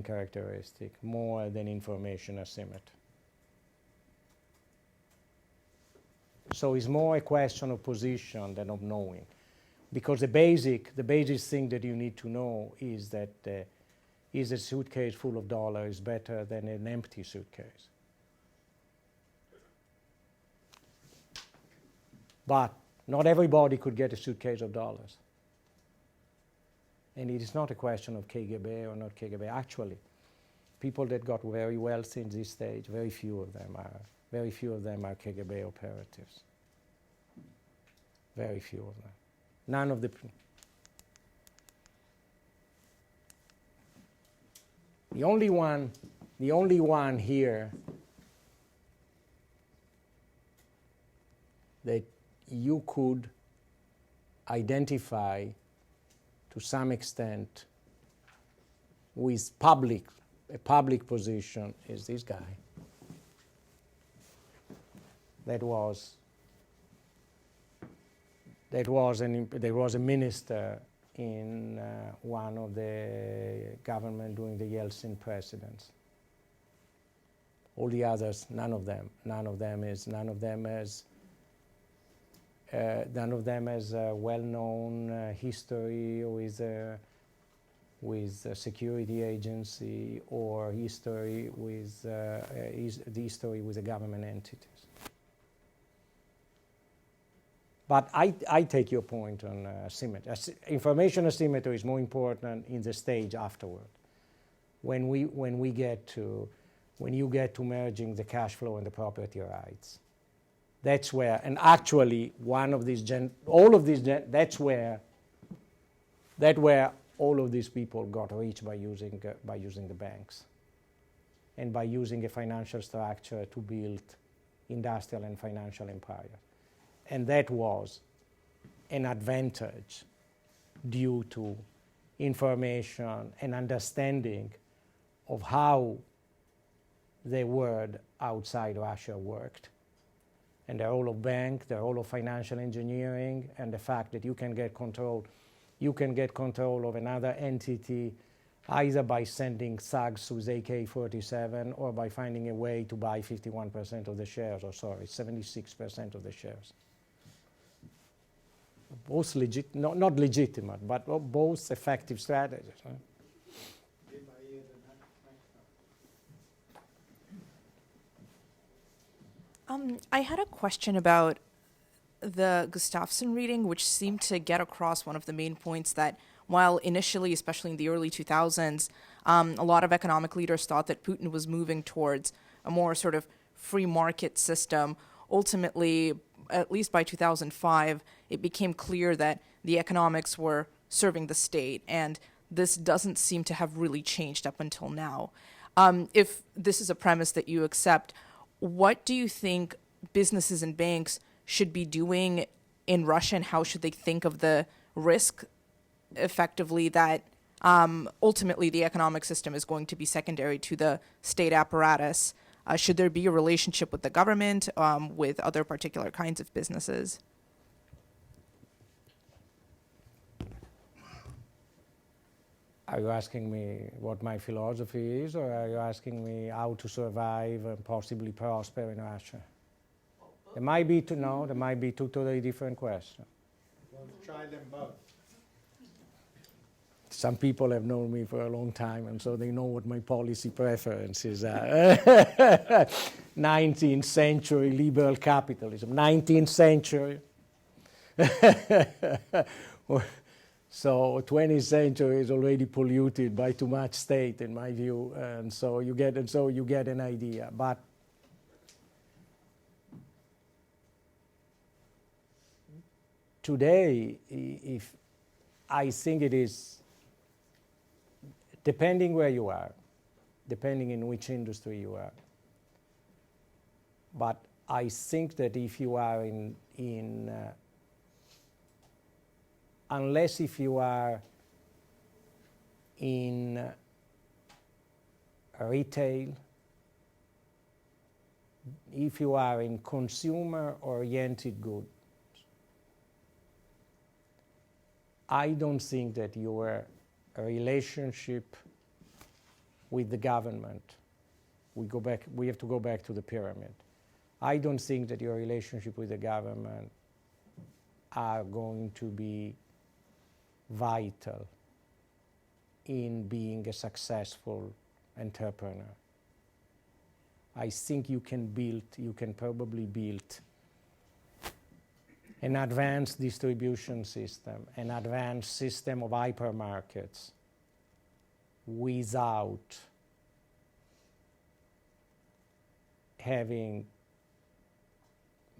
characteristic more than information asymmetry. So it's more a question of position than of knowing, because the basic thing that you need to know is that is a suitcase full of dollars better than an empty suitcase? But not everybody could get a suitcase of dollars. And it is not a question of KGB or not KGB. Actually, people that got very wealthy in this stage, very few of them are KGB operatives. Very few of them. None of the... The only one here that you could identify to some extent with a public position is this guy. There was a minister in one of the government during the Yeltsin presidency. All the others, none of them has a well-known history with a security agency or history with the government entities. But I take your point on asymmetry. Information asymmetry is more important in the stage afterward, when you get to merging the cash flow and the property rights. That's where, and actually, that's where all of these people got rich by using the banks, and by using a financial structure to build industrial and financial empires. And that was an advantage due to information and understanding of how the world outside Russia worked, and the role of bank, the role of financial engineering, and the fact that you can get control of another entity either by sending thugs with AK-47 or by finding a way to buy 51% of the shares, or 76% of the shares. Both not legitimate, but both effective strategies. Right? I had a question about the Gustafsson reading, which seemed to get across one of the main points that while initially, especially in the early 2000s, a lot of economic leaders thought that Putin was moving towards a more sort of free market system, ultimately, at least by 2005, it became clear that the economics were serving the state, and this doesn't seem to have really changed up until now. If this is a premise that you accept, what do you think businesses and banks should be doing in Russia, and how should they think of the risk, effectively, that ultimately the economic system is going to be secondary to the state apparatus? Should there be a relationship with the government, with other particular kinds of businesses? Are you asking me what my philosophy is, or are you asking me how to survive and possibly prosper in Russia? There might be two totally different questions. Well, try them both. Some people have known me for a long time, and so they know what my policy preferences are. 19th century liberal capitalism, 19th century. So 20th century is already polluted by too much state, in my view, and so you get an idea. But today, if I think it is, depending where you are, depending in which industry you are, but I think that if you are unless if you are in retail, if you are in consumer-oriented goods, I don't think that your relationship with the government, we have to go back to the pyramid. I don't think that your relationship with the government are going to be vital in being a successful entrepreneur. I think you can probably build an advanced distribution system, an advanced system of hypermarkets without having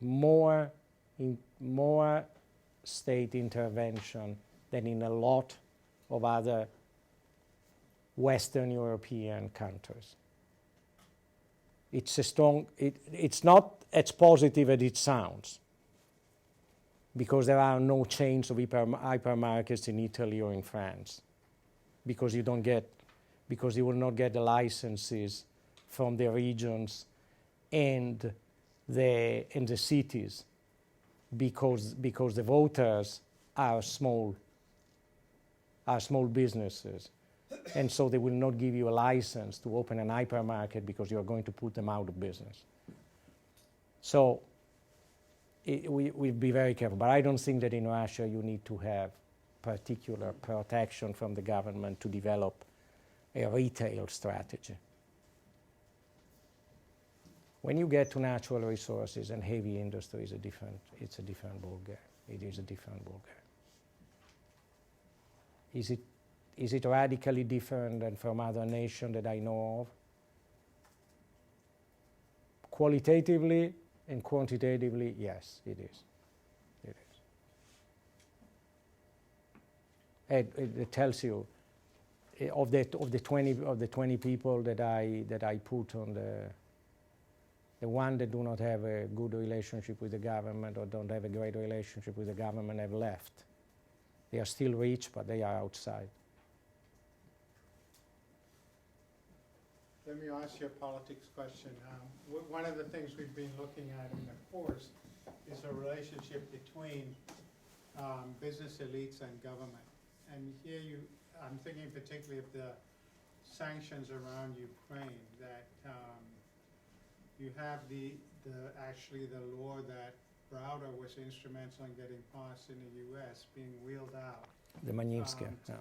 more state intervention than in a lot of other Western European countries. It's not as positive as it sounds, because there are no chains of hypermarkets in Italy or in France, because you will not get the licenses from the regions and the cities, because the voters are small businesses, and so they will not give you a license to open an hypermarket because you are going to put them out of business. So we'll be very careful, but I don't think that in Russia you need to have particular protection from the government to develop a retail strategy. When you get to natural resources and heavy industry, it's a different ballgame. It is a different ballgame. Is it radically different than from other nations that I know of? Qualitatively and quantitatively, yes, it is. It tells you of the 20 people that I put on the one that do not have a good relationship with the government or don't have a great relationship with the government have left. They are still rich, but they are outside. Let me ask you a politics question. One of the things we've been looking at in the course is a relationship between business elites and government. And here I'm thinking particularly of the sanctions around Ukraine, that you have actually the law that Browder was instrumental in getting passed in the US being wheeled out. The Magnitsky, to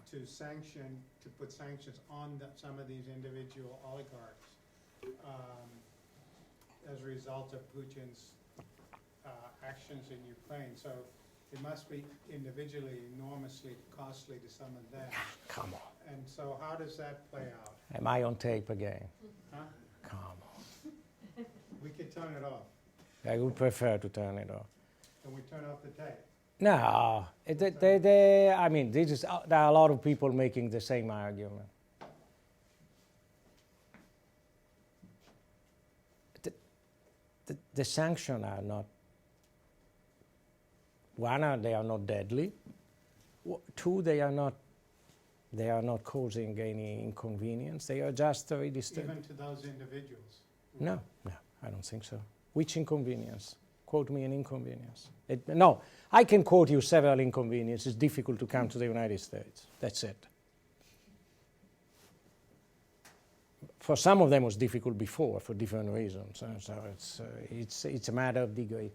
put sanctions on some of these individual oligarchs as a result of Putin's actions in Ukraine. So it must be individually enormously costly to some of them. Come on. And so how does that play out? Am I on tape again? Huh? Come on. We could turn it off. I would prefer to turn it off. Can we turn off the tape? No, I mean, there are a lot of people making the same argument. The sanctions are not, one, they are not deadly. Two, they are not causing any inconvenience. They are just redistributed. Even to those individuals? No, I don't think so. Which inconvenience? Quote me an inconvenience. No, I can quote you several inconveniences. It's difficult to come to the United States. That's it. For some of them it was difficult before for different reasons. So it's a matter of degree.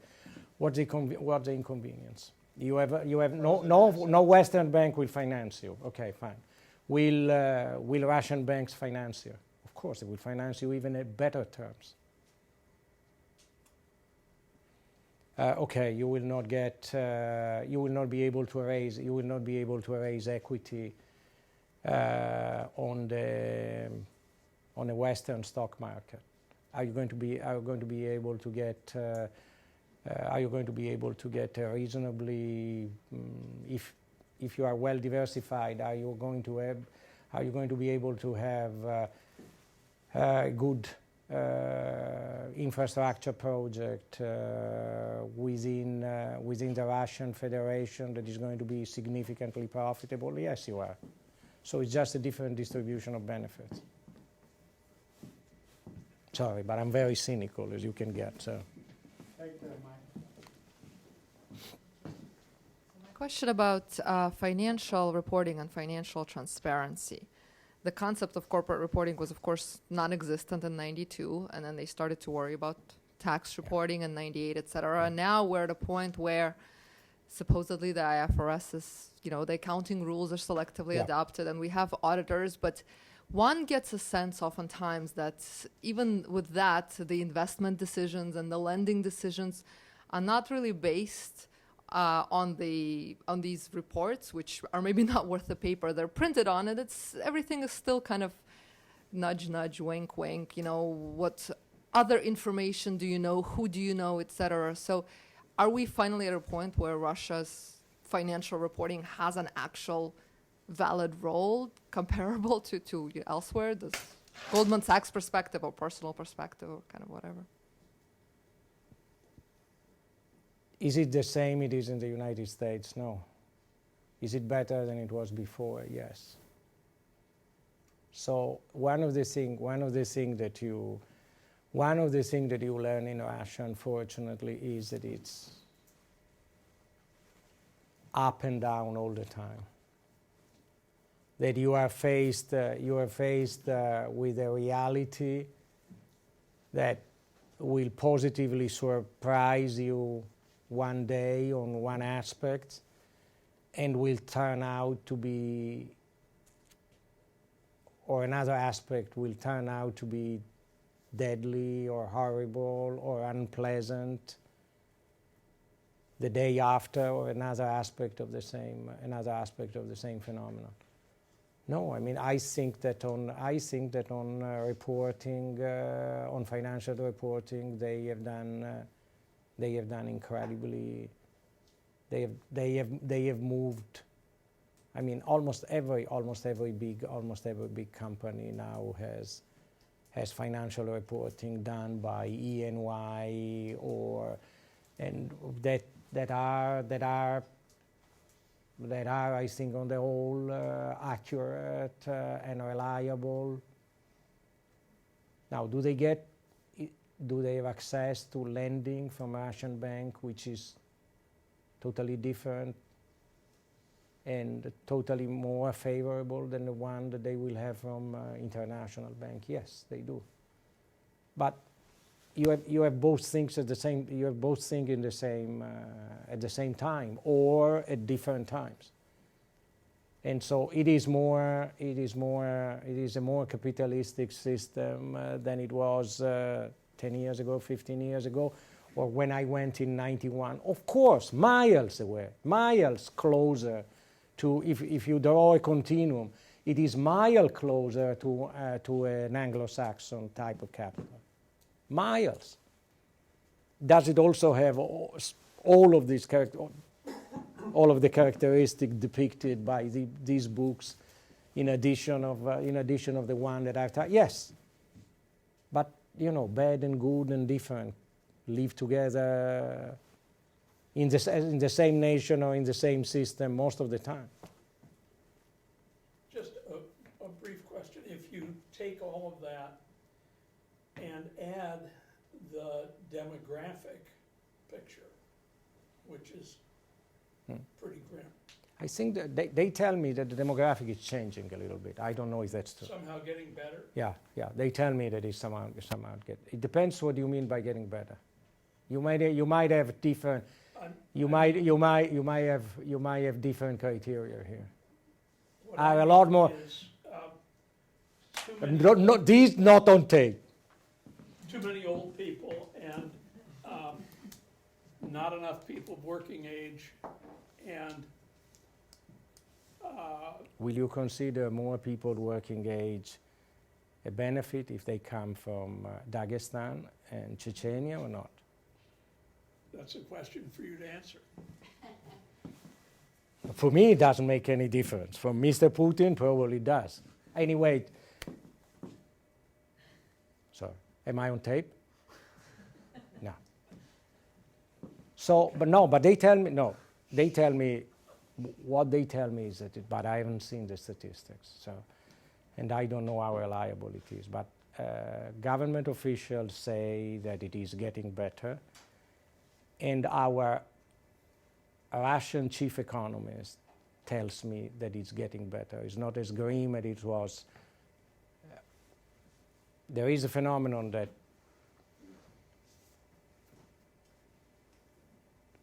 What's the inconvenience? You have no Western bank will finance you. Okay, fine. Will Russian banks finance you? Of course, they will finance you even at better terms. Okay, you will not be able to raise equity on the Western stock market. Are you going to be able to get a reasonably, if you are well diversified, are you going to be able to have good infrastructure project within the Russian Federation that is going to be significantly profitable? Yes, you are. So it's just a different distribution of benefits. Sorry, but I'm very cynical, as you can get. So. Take the mic. My question about financial reporting and financial transparency. The concept of corporate reporting was, of course, non-existent in '92, and then they started to worry about tax reporting in '98, et cetera. And now we're at a point where supposedly the IFRS is, the accounting rules are selectively adopted, and we have auditors, but one gets a sense oftentimes that even with that, the investment decisions and the lending decisions are not really based on these reports, which are maybe not worth the paper they're printed on. And everything is still kind of nudge, nudge, wink, wink. What other information do you know? Who do you know, et cetera? So are we finally at a point where Russia's financial reporting has an actual valid role comparable to elsewhere? Does Goldman Sachs perspective or personal perspective or kind of whatever? Is it the same it is in the United States? No. Is it better than it was before? Yes. So one of the things that you learn in Russia, unfortunately, is that it's up and down all the time. That you are faced with a reality that will positively surprise you one day on one aspect and will turn out to be, or another aspect will turn out to be deadly or horrible or unpleasant the day after, or another aspect of the same phenomenon. No, I mean, I think that on reporting, on financial reporting, they have done incredibly. They have moved. I mean, almost every big company now has financial reporting done by E&Y and that are, I think, on the whole accurate and reliable. Now, do they have access to lending from a Russian bank, which is totally different and totally more favorable than the one that they will have from international bank? Yes, they do. But you have both things at the same. You have both things in the same at the same time or at different times. And so it is a more capitalistic system than it was 10 years ago, 15 years ago, or when I went in 91. Of course, miles away, miles closer to, if you draw a continuum, it is miles closer to an Anglo-Saxon type of capital. Miles. Does it also have all of these all of the characteristics depicted by these books, in addition of the one that I've taught? Yes, but bad and good and different live together in the same nation or in the same system most of the time. Just a brief question. If you take all of that and add the demographic picture, which is pretty grim. I think that they tell me that the demographic is changing a little bit. I don't know if that's true. Somehow getting better? Yeah. They tell me that it's somehow get. It depends what you mean by getting better. You might have different. You might have different criteria here. A lot more. These not on tape. Too many old people and not enough people of working age, and will you consider more people working age a benefit if they come from Dagestan and Chechnya or not? That's a question for you to answer. For me, it doesn't make any difference. For Mr. Putin, probably does. Anyway, sorry, am I on tape? No. So, but they tell me, what they tell me is that, but I haven't seen the statistics, so, and I don't know how reliable it is, but government officials say that it is getting better, and our Russian chief economist tells me that it's getting better. It's not as grim as it was. There is a phenomenon that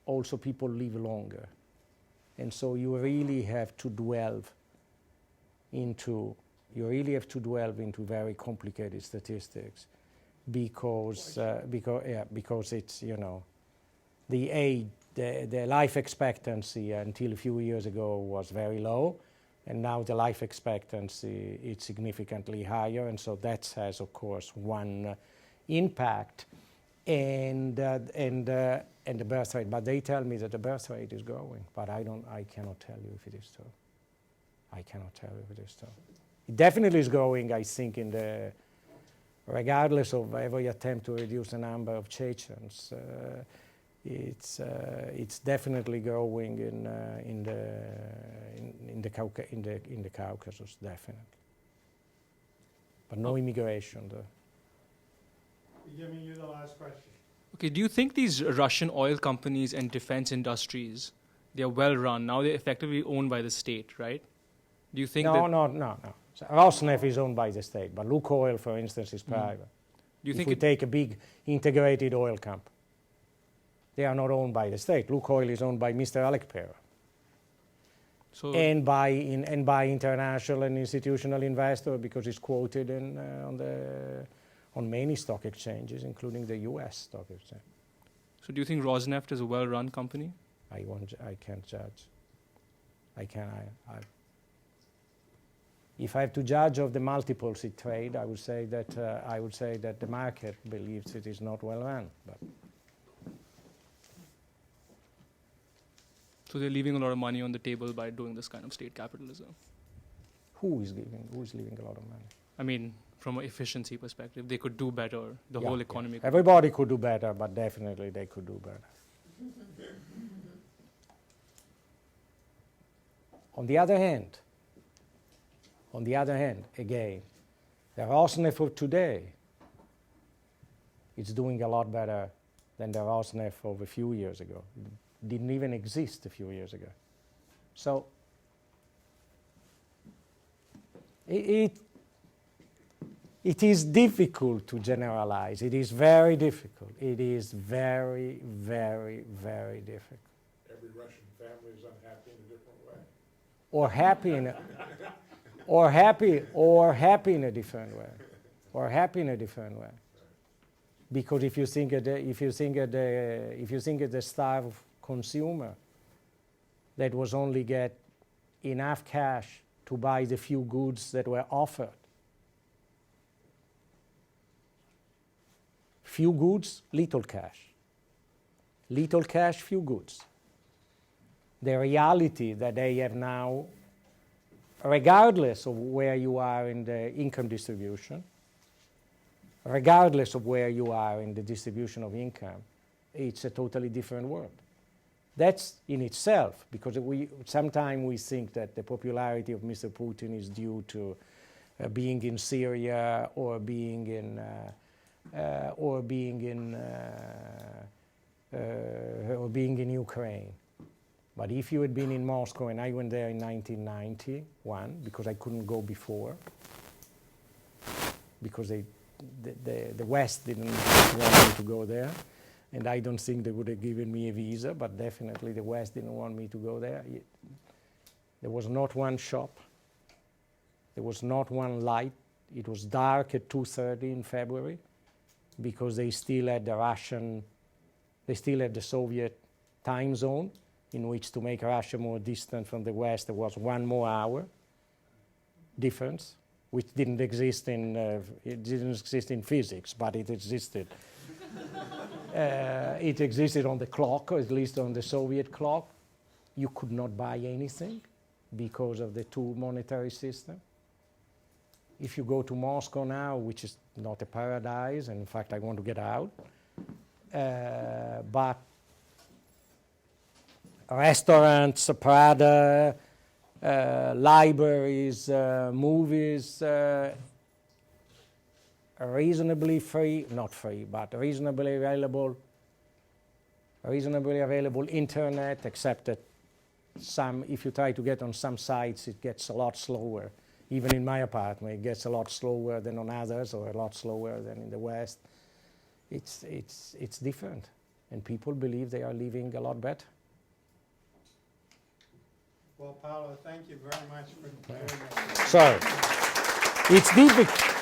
also people live longer. And so you really have to delve into very complicated statistics because it's, the age, the life expectancy until a few years ago was very low, and now the life expectancy is significantly higher, and so that has, of course, one impact, and the birth rate. But they tell me that the birth rate is growing, but I cannot tell you if it is true. I cannot tell you if it is true. It definitely is growing, I think, regardless of every attempt to reduce the number of Chechens. It's definitely growing in the Caucasus, definitely. But no immigration there. Giving you the last question. Okay, do you think these Russian oil companies and defense industries, they're well run? Now they're effectively owned by the state, right? Do you think No. So Rosneft is owned by the state, but Lukoil, for instance, is private. Do you if think we take a big integrated oil company, they are not owned by the state. Lukoil is owned by Mr. Alec Pera. So and by international and institutional investors, because it's quoted on many stock exchanges, including the U.S. stock exchange. So do you think Rosneft is a well-run company? I can't judge. If I have to judge of the multiples it trade, I would say that the market believes it is not well run. But so they're leaving a lot of money on the table by doing this kind of state capitalism. Who is leaving a lot of money? I mean, from an efficiency perspective, they could do better. The whole economy. Yeah. Everybody could do better, but definitely they could do better. On the other hand, again, the Rosneft of today It's doing a lot better than the Rosneft of a few years ago. It didn't even exist a few years ago. So it is difficult to generalize. It is very difficult. It is very, very, very difficult. Every Russian family is unhappy in a different way. Or happy in a, or happy in a different way. Or happy in a different way. Because if you think of the starved consumer that was only get enough cash to buy the few goods that were offered. Few goods, little cash. Little cash, few goods. The reality that they have now, regardless of where you are in the income distribution, regardless of where you are in the distribution of income, it's a totally different world. That's in itself, because sometimes we think that the popularity of Mr. Putin is due to being in Syria or being in Ukraine. But if you had been in Moscow, and I went there in 1991 because I couldn't go before, because the West didn't want me to go there. And I don't think they would have given me a visa, but definitely the West didn't want me to go there. There was not one shop. There was not one light. It was dark at 2:30 in February because they still had the Soviet time zone in which, to make Russia more distant from the West, there was 1 more hour difference, which didn't exist in physics, but it existed. It existed on the clock, or at least on the Soviet clock. You could not buy anything because of the two monetary system. If you go to Moscow now, which is not a paradise, and in fact I want to get out, but restaurants, Prada, libraries, movies, reasonably free, not free, but reasonably available internet, except that if you try to get on some sites, it gets a lot slower. Even in my apartment, it gets a lot slower than on others, or a lot slower than in the West. It's different, and people believe they are living a lot better. Well, Paulo, thank you very much for doing this. Sorry. It's difficult.